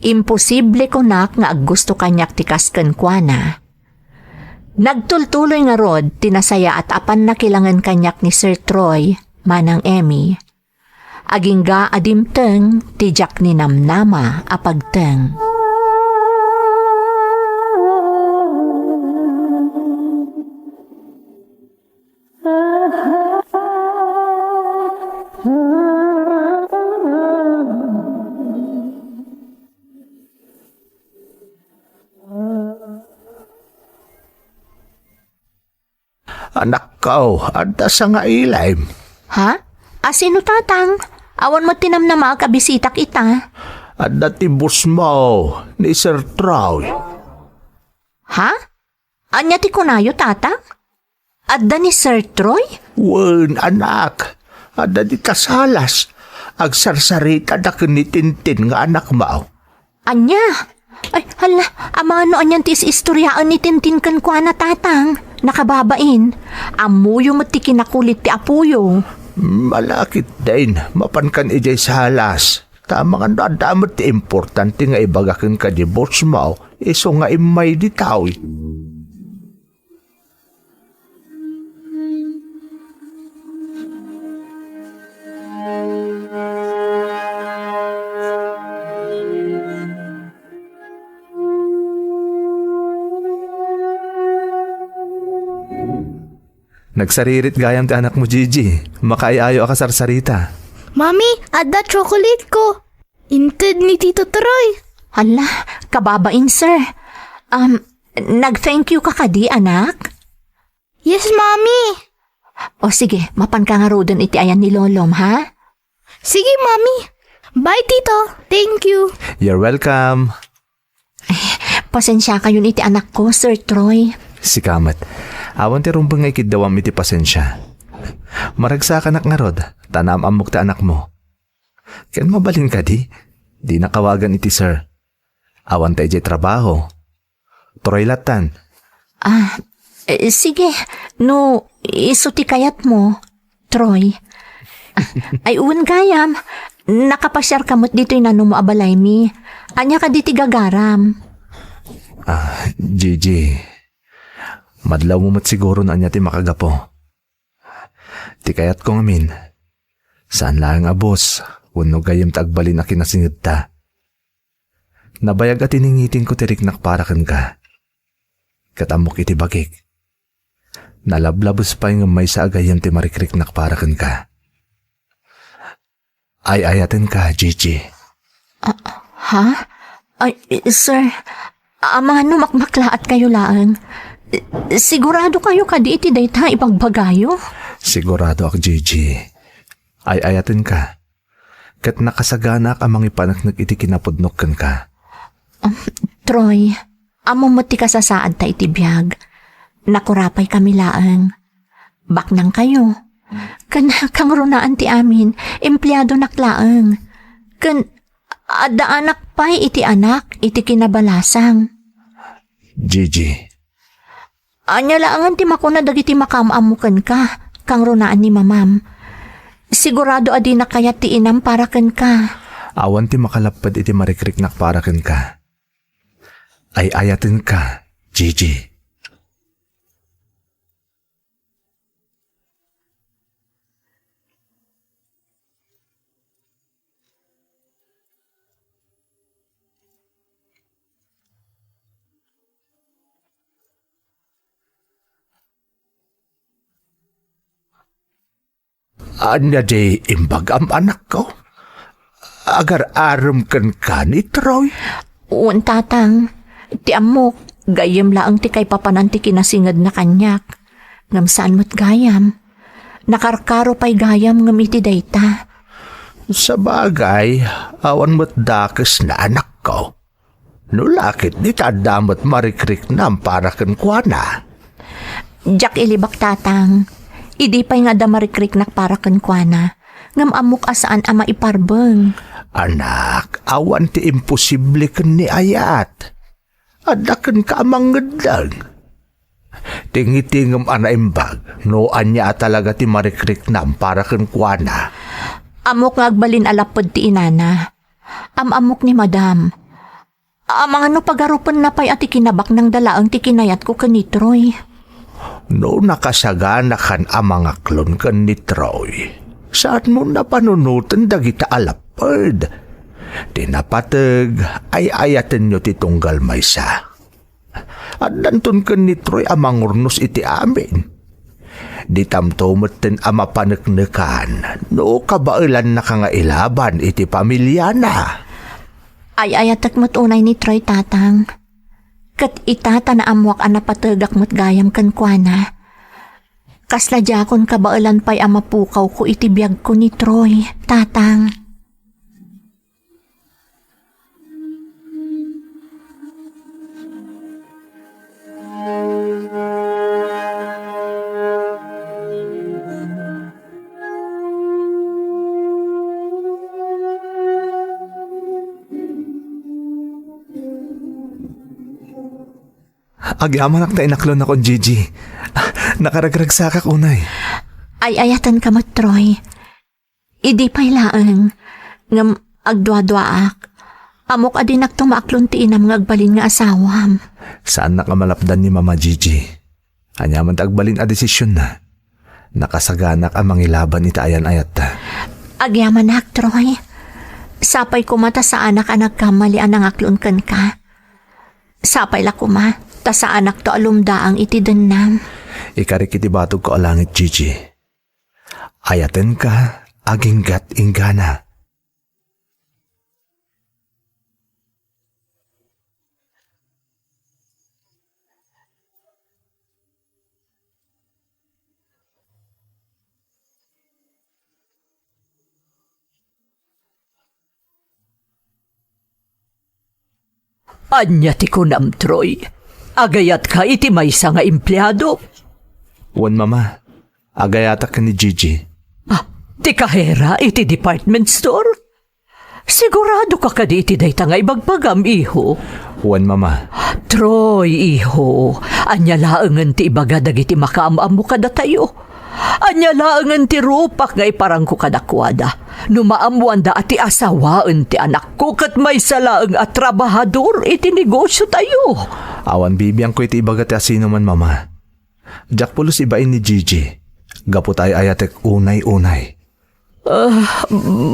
Imposible ko nak nga aggusto kanyak ti kasken kuana. Nagtultuloy nga rod tinasaya at apan nakilangan kanyak ni Sir Troy manang Emmy. Agingga adimteng ti jak ni namnama apagteng. Anak ko, adda sa nga ilaym. Ha? Asino tatang? Awan mo tinam na makabisitak ita. Adda ti bus mo ni Sir Troy. Ha? Anya ti kunayo tatang? Adda ni Sir Troy? Wen, anak. Adda di kasalas. Agsarsarita da kinitintin nga anak mo. Anya? Ay, hala, amano anyan ti istoryaan ni Tintin kan kwa na tatang. Nakababain. Amuyo mo ti kinakulit ti apuyo. Malakit din. Mapankan ijay salas. Tama nga nadamot ti importante nga ibagakin ka di boss mo. Iso nga imay di tao. Nagsaririt gayam ti anak mo, Gigi. Makaayayo ka sarsarita. Mami, adda chocolate ko. Inted ni Tito Troy. Hala, kababain sir. Nag-thank you ka kadi anak? Yes, Mami. O sige, mapan ka nga rodon iti ayan ni Lolom ha? Sige, Mami. Bye, Tito. Thank you. You're welcome. Pasensya kayo iti anak ko, Sir Troy. Si Kamat. Awan ti rumbang nga ikidawam iti pasensya. Maragsa ka nga rod, tanam amok ta anak mo. Ken mabalin ka di nakawagan iti sir. Awan ta iti trabaho. Troy latan. Sige, no, isuti kayat mo, Troy. Ay uwan gayam, nakapasyar kamot dito yung nano mo abalay mi. Anya ka diti gagaram. Gigi. Madlaw mo mat siguro na anya ti makagapo. Ti kayat ko ngamin. Saan lang nga boss, uno gayam taagbalin na kinasingid ta. Nabayag at iningitin ko tiriknak para kan ka. Katamok iti bagik. Nalablabos pa yung may sa agayam ti marikriknak para kan ka. Ay ayatin ka, Gigi. Ha? Ay, sir, mga numakmaklaat kayo lang. Sigurado kayo kadi iti dayta ipagbagayo? Sigurado ako, Gigi. Ay ayatin ka. Kat nakasaganak amang ipanaknag iti kinapudnok kan ka. Troy, amo mo ti kasasaad ta iti biyag. Nakurapay kami laang. Baknang kayo. Kang runaan ti amin, empleyado naklaang. Ada anak pa'y iti anak, iti kinabalasang. Gigi. Anya laangan ti makuna dagiti makamamukan ka, kang runaan ni mamam. Sigurado adi na kaya ti inam para ken ka. Awan ti makalapad iti marikriknak para ken ka. Ay ayatin ka, Gigi. Anya di imbag am anak ko? Agar aram kan ka ni Troy? Uwan tatang, ti amok, gayam laang ti kay papananti kinasingad na kanyak. Ngam saan mo't gayam? Nakarkaro pa'y gayam ngam iti dayta. Sa bagay, awan mo't dakes na anak ko. Nulakit di tadamot marikrik nam para kan kuana. Jack ilibak tatang, idi pa'y nga damarikrik nak para kenkwana, ngam amok asaan ama iparbeng. Anak, awan ti imposible kan ni ayat. Adakan ka amang ngedang. Tingitingam ana imbag, no anya talaga ti marikrik nam para kan kuana. Amok nga agbalin alapod ti inana. Amok ni madam. Amang ano pagarupan na pa'y ati kinabak ng dalaang ti kinayat ko kanitroy. No nakasagana kan amang aklon kan ni Troy. Saan mo napanunutan dagita alapod? Tinapatag ay ayaten nyo ti tunggal maysa. At dantun kan ni Troy amang urnos iti amin. Di tamtomaten ama paneknekan no kabailan na ka nga ilaban iti pamilya na. Ay ayatak mo't unay ni Troy tatang. Kat itata na amwak anapatagak mo't gayam kankwana. Kasla jakon kabailan pa'y amapukaw ko iti biyag ko ni Troy, tatang. Agyaman ak na inaklon ako, Gigi. Nakaragragsakak unay. Ay ayatan ka mo't Troy. Idi pa'y laang. Ngam agdwa-dwaak. Amok adinak tumaaklon ti inam nga agbalin nga asawam. Saan nakamalapdan ni Mama Gigi? Anyaman tagbalin a desisyon na. Nakasaganak ang mangilaban ita ayan-ayat ta. Agyaman nak, Troy. Sapay kumata sa anak nagkamali anang aklon kan ka. Sapay la kuma, ta sa anak to alumdaang iti denam. Ikarik iti batog ko alangit, Gigi. Ayaten ka, aginggat inggana. Anya ti kunam, Troy. Agayat ka iti maysa nga empleyado. Wan, Mama. Agayata ka ni Gigi. Ti kahera iti department store. Sigurado ka kadi iti dayta nga ibagbagam, iho. Wan, Mama. Troy, iho. Anya laangan ti ibaga dagiti makaamam mo kada tayo. Anya laangan ti rupak nga iparang ko kadakwada. Numaamuan da ati asawaan ti anak ko kat may salaang at trabahador iti negosyo tayo. Awan bibiyang ko iti ibaga ti asino man, Mama. Jack pulos ibain ni Gigi. Gapu tayo ayatek unay-unay.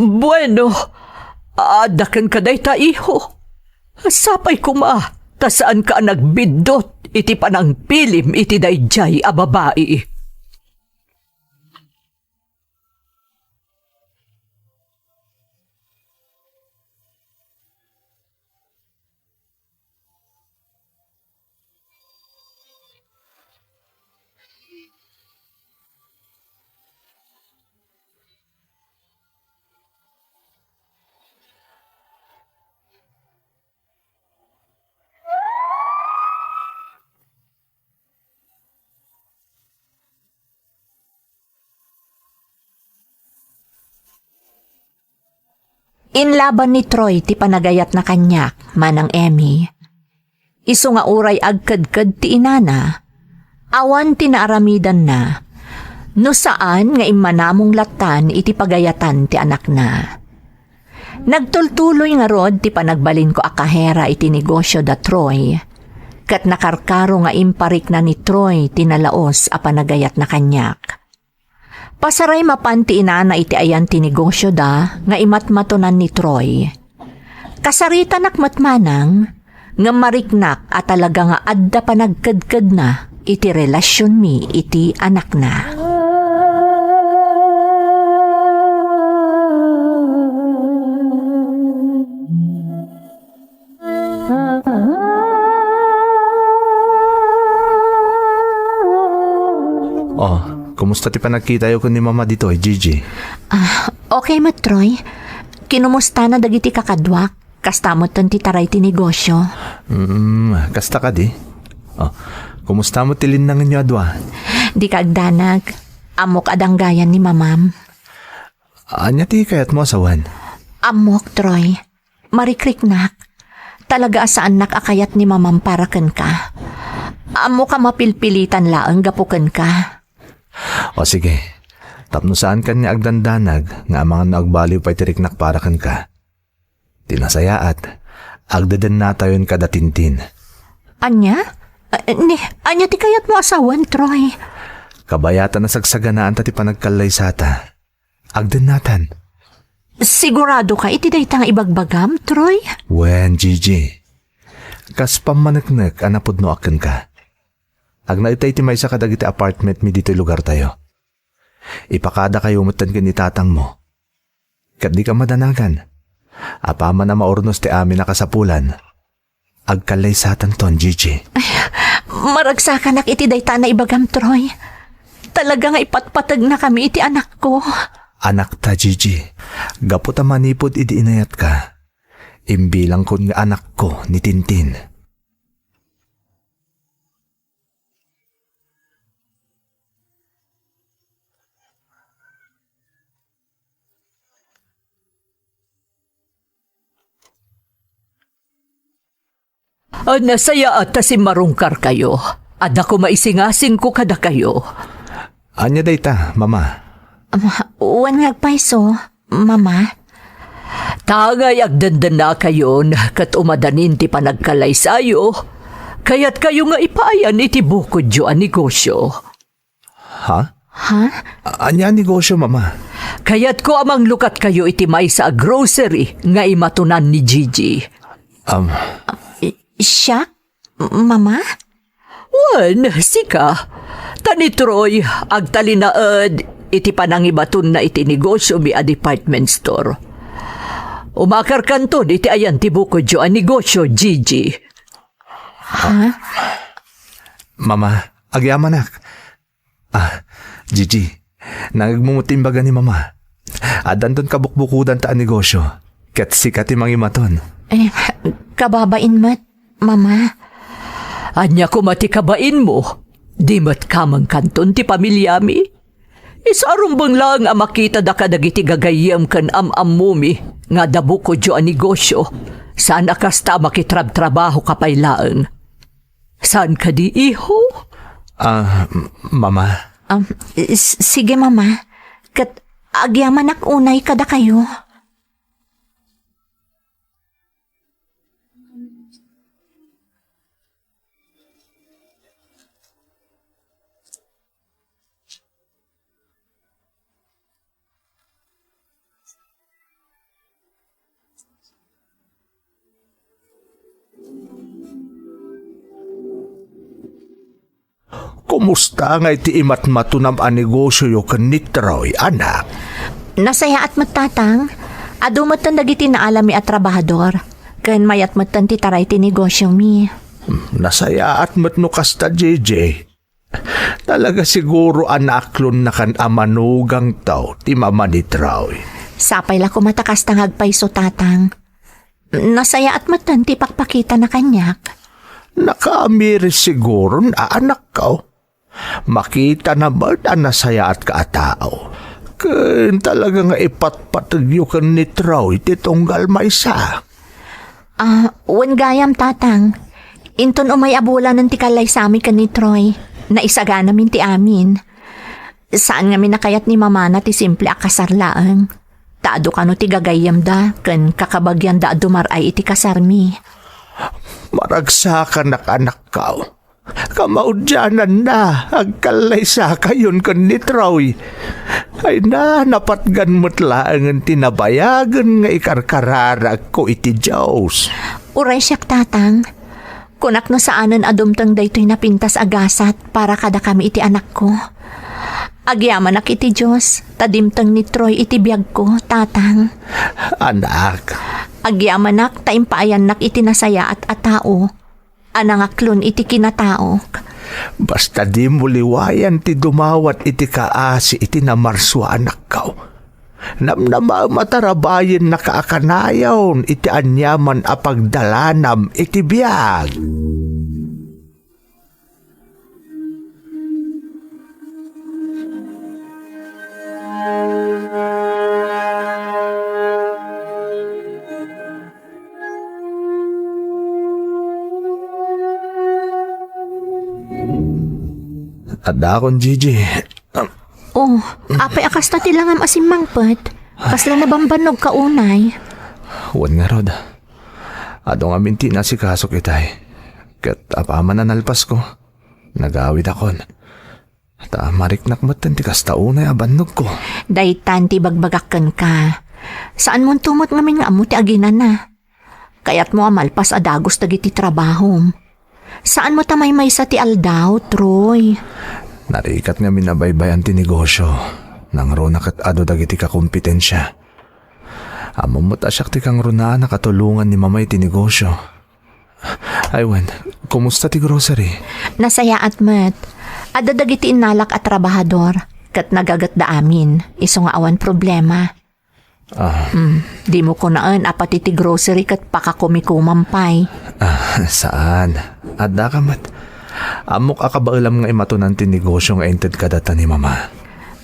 Bueno, adakan ka day ta, iho. Sapay kuma, ta saan ka nagbidot iti panang pilim iti dayjay a babae. Inlaban ni Troy ti panagayat na kanyak, manang Emmy. Isu nga uray agkadkad ti inana, awan tinaaramidan na, no saan nga imanamong latan iti pagayatan ti anak na. Nagtultuloy nga rod ti panagbalin ko akahera iti negosyo da Troy, kat nakarkaro nga imparik na ni Troy tinalaos a panagayat na kanyak. Pasaray mapanti inana iti ayan ti negosyo da nga imatmatunan ni Troy. Kasarita nakmatmanang nga mariknak at talaga nga adda panagkadkad na iti relasyon mi iti anak na. Oh, kumusta ti panagkita yo kun ni Mama dito, Gigi? Okay mat Troy, kinumusta na dagiti kakadwak, kastamot ton ti taray ti negosyo. Kasta ka di? Oh, kumusta mo tilin nang inyo adwa? Di kaagdanag, amok adanggayan ni mamam. Anya ti kayat mo asawan? Amok Troy, marikriknak, talaga saan nakakayat ni mamam para ken ka. Amo ka mapilpilitan laang gapuken ka. O sige, tapno saan kan niya agdandanag nga mga naagbaliw pa'y tiriknak para kan ka. Tinasayaat, agdadan na tayon kada tintin. Anya? Anya ti kayat mo asawan, Troy? Kabayatan na sagsaganaan ta ti panagkalay sata. Agdan natan. Sigurado ka iti dayta nga ibagbagam, Troy? Wen, Gigi. Kas pamanaknak anapod no akin ka. Agnaitay ti may sa kadagiti apartment mi dito lugar tayo. Ipakada kayo umutan ka ni tatang mo. Kat di ka madanagan. Apama na maornos ti amin na kasapulan. Agkalay satan ton, Gigi. Maragsakan nak iti dayta na ibagam, Troy. Talaga nga ipatpatag na kami iti anak ko. Anak ta, Gigi. Gapu ta manipod idi inayat ka. Imbilang kon nga anak ko ni Tintin. Nasaya at si marungkar kayo. Ada ko maisingasing ko kada kayo. Anya dayta, Mama? Uwan ngagpaiso, Mama. Tangay agdandan na kayo kat umadanin ti panagkalay sayo. Kaya't kayo nga ipayan iti bukod yo ang negosyo. Ha? Ha? Anya negosyo, Mama? Kaya't ko amang lukat kayo iti may sa grocery nga imatunan ni Gigi. Siya? Mama? Wan, sika. Tani Troy, agtalinaad, iti panangibaton na iti negosyo mi a department store. Umakar kanton, iti ayan tibuko jo a negosyo, Gigi. Mama, agyamanak. Gigi, nagmumutimbaga ni Mama. Adan ton kabukbukudan ta ang negosyo. Kat sikat imang imaton. Kababain mat, Mama. Anya ko mati kabain mo. Di mat kamang kanton ti pamilya mi. Isarumbang lang ang makita da kadagiti gagayam kan am-amumi nga dabu ko jo ang negosyo. Saan akasta makitrab-trabaho kapaylaan? Saan ka di iho? Mama, Sige, Mama. Kat agyaman unay kada kayo. Kumusta nga iti imatmatunam a negosyo yo ken ni Troy, anak? Nasaya at matatang, adumatan dagiti naalami at trabahador. Ken mayat matan ti taray ti negosyo mi. Nasaya at matno kasta, JJ. Talaga siguro anaklon na kan amanugang tao ti mama ni Troy. Sapay la kumatakas tangag paiso tatang. Nasaya at matan ti pakpakita na kanyak. Nakaamiri siguro na anak ka. Makita naman ang nasaya at kaatao. Ken talaga nga ipatpatagyo kan ni Troy ti tunggal maysa. Wen gayam tatang. Inton umay abula ng tikalay sa amin kan ni Troy. Naisaga namin ti amin. Saan nga minakayat ni mama na ti simple akasarlaang. Taado ka no ti gagayam da. Ken kakabagyan da dumaray iti kasarmi. Maragsakan na anak ka. Kamaudyanan na ang kalay sa kayon kan ni Troy. Ay na napatgan mo't lang ang tinabayagan nga ikarkararag ko iti Diyos. Uray siyak tatang. Kunak no saanan adumtang daytoy napintas agasat para kada kami iti anak ko. Agyaman ak iti Diyos, tadimtang ni Troy iti biyag ko, tatang. Anak, Agyaman ak, taimpaayan nak iti nasaya at atao. Anangaklon iti kinatao. basta di mo liwayan ti dumawat iti kaasi iti namarswa anak ka. Namnama matarabayin na kaakanayaw iti anyaman apagdalanam iti biyag. Ada akong Gigi. Oh, apay akas na tilangam asimangpet. Kasla na bambanog ka unay. Huwag nga rod. Ado nga minti na si kasok itay. Kat apaman na nalpas ko. Nagawid akon. Mariknak matan ti kastaunay abannog ko. Daytan ti bagbagakan ka. Saan mo tumot ngamin nga amo ti aginan na? Kaya't mo amalpas adagos dagiti trabahom. Saan mo tamay may sa ti aldaw, Troy? Narikat nga minabaybayan ti negosyo. Nang runak at ado dagiti kakompetensya. Amo mo't asyak ti kang runaan nakatulungan ni mamay ti negosyo. Aywan, kumusta ti grocery? Nasaya at met. Ada dagiti inalak at trabahador. Kat nagagat da amin. Iso nga awan problema. Di mo ko naan apati ti grocery kat pakakumikumampay. Saan? Ada ka mat. Amok akabailam nga imatunan ti negosyo nga ented kadata ni mama.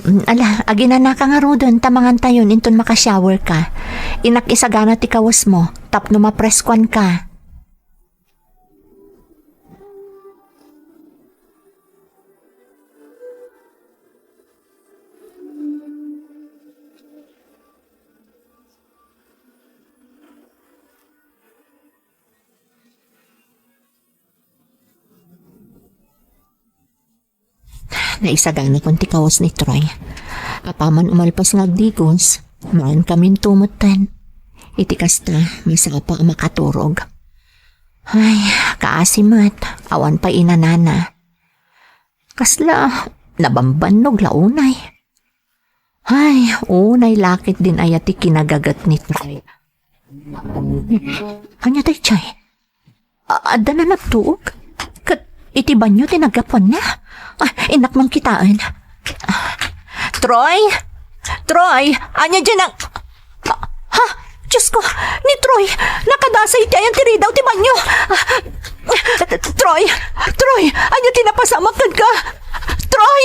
Ala, aginana ka nga rodon, tamangan tayon inton makashower ka. Inak isagana ti kawas mo, tapno mapreskwan ka. Naisagana kong ti kawas ni Troy. Apaman umalpas nga agdigos, maan kamin tumutan. Iti kasta, may saka pa makaturog. Ay, kaasimat, awan pa inanana. Kasla, nabambanog launay. Ay, unay lakit din ayat ti kinagagat ni Troy. Anya tay chay? Ada na nagtuog? Kat iti banyo tinagapon na? Inak mang kitaan. Troy? Troy, anya dyan ang... Ha? Diyos ko, ni Troy, nakadasa iti ayan tiri daw ti banyo. Troy, anya tinapasamakan ka? Troy!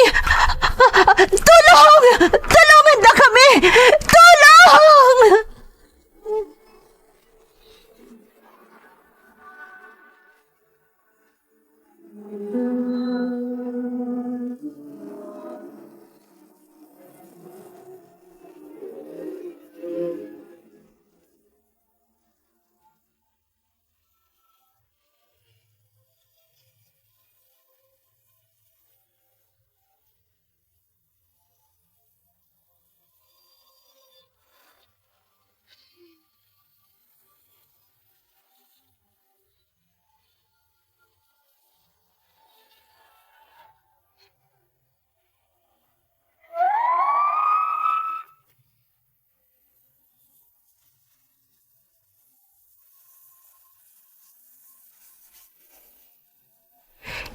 Tulong! Tulungan na kami! Tulong!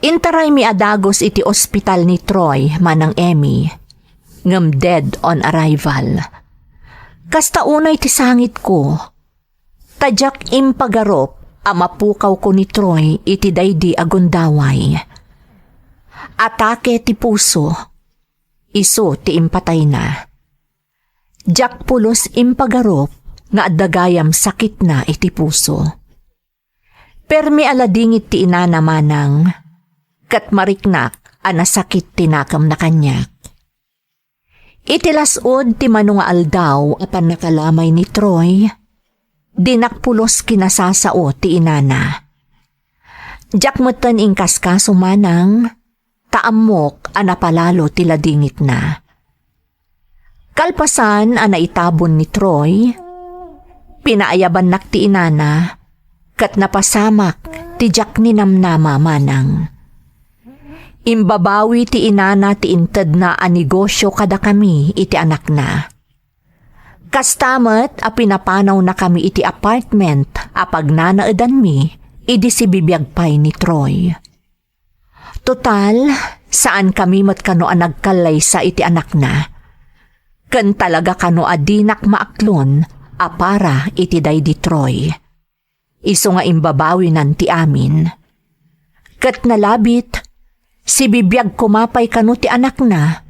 Intaray mi adagos iti ospital ni Troy manang Emmy. Ngem dead on arrival. Kasta unay ti sangit ko. Tadyak impagarop amapukaw ko ni Troy iti daydi agundaway. Atake ti puso. Iso ti impatay na. Jak pulos impagarop nga addagayam sakit na iti puso. Permi aladingit ti inana manang kat mariknak anasakit tinakam na kanyak. Itilasod ti mano nga aldaw apan nakalamay ni Troy, dinakpulos kinasasao ti inana. Jakmutan ingkas kaso manang, taamok anapalalo ti ladingit na. Kalpasan anaitabon ni Troy, pinaayaban nak ti inana, kat napasamak ti jak ni namnama manang. Imbabawi ti inana ti inted na anegosyo kada kami iti anak na. Kastamet a pinapanaw na kami iti apartment apag nanaadan mi idi si bibiyagpay ni Troy. Total, saan kami mat kano a nagkalay sa iti anak na. Ken talaga kano a dinak maaklon a para iti daydi Troy. Iso nga imbabawi nan ti amin. Ket nalabit, si bibiyag kumapay kano ti anak na,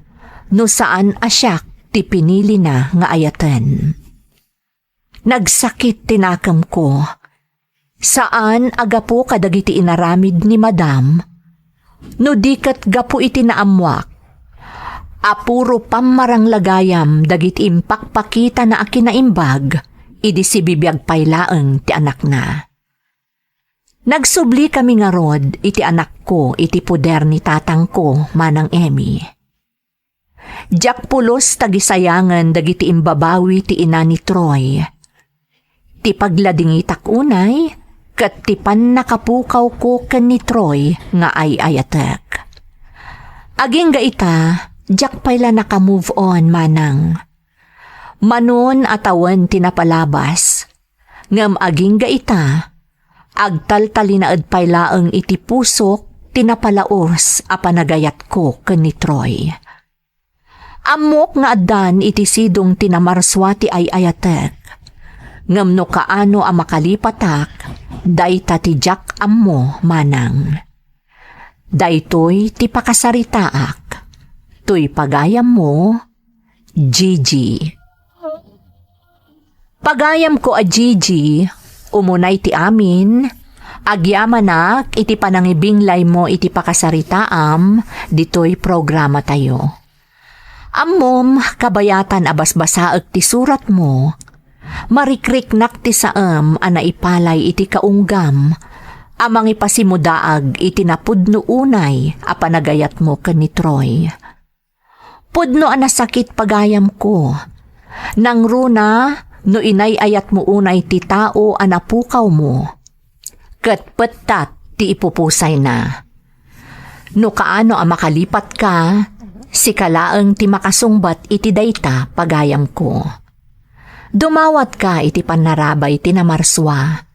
no saan asyak ti pinili na nga ayaten. Nagsakit tinakam ko, saan agapo kadagiti inaramid ni madam, no dikat gapo iti naamwak, apuro pamarang lagayam dagiti impakpakita na akinaimbag, idi si bibiyag paylaeng ti anak na. Nagsubli kami nga rod iti anak ko iti puder ni tatang ko manang Emmy. Jak pulos tagisayangan dagiti imbabawi ti ina ni Troy. Ti pagladingitak unay, kat ti pan nakapukaw ko ken ni Troy nga ay ayatek. Aging ga ita, jak payla naka-move on manang. Manon atawan tinapalabas, ngam aging ga ita, agtaltalinaad paylaeng iti pusok tinapalaos a panagayat ko ken ni Troy. Amok nga addan iti sidong tinamarswa ti ay ayatek. Ngam no kaano a makalipatak, dayta ti jak ammo manang. Daytoy ti pakasaritaak, tuy pagayam mo, Gigi. Pagayam ko a Gigi, umunay ti amin, agyamanak iti panangibinglay mo iti pakasaritaam, dito'y programa tayo. Ammom, kabayatan abasbasaag ti surat mo, marikriknak ti saam ana ipalay iti kaunggam, amang ipasimudaag iti napudno unay a panagayat mo ken ni Troy. Pudno anasakit pagayam ko, nang runa no inay ayat mo unay ti tao anapukaw mo, ket pettat ti ipupusay na. No kaano ang makalipat ka, si kalaang ti makasungbat iti dayta pagayam ko. Dumawat ka iti panarabay ti namarswa,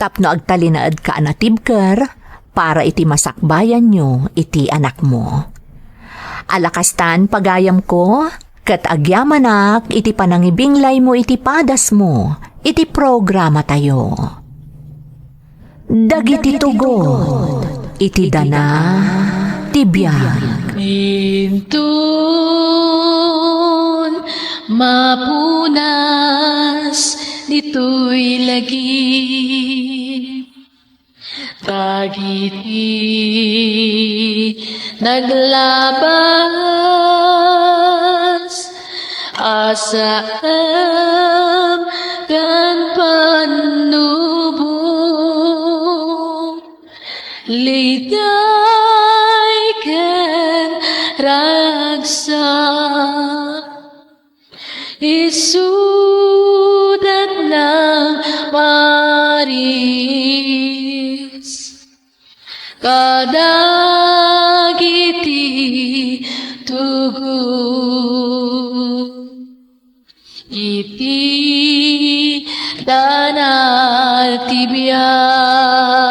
tapno agtalinaad ka anatibker, para iti masakbayan nyo iti anak mo. Alakastan pagayam ko, kat agyamanak iti panangibinglay mo iti padas mo, iti programa tayo. Dagiti tugod, iti dana, tibiyag. Intun mapunas dito'y lagi tagiti naglabas asam kan panubong ligay ken ragsak isudat ng maris kadagiti tugod iti danal tibiyag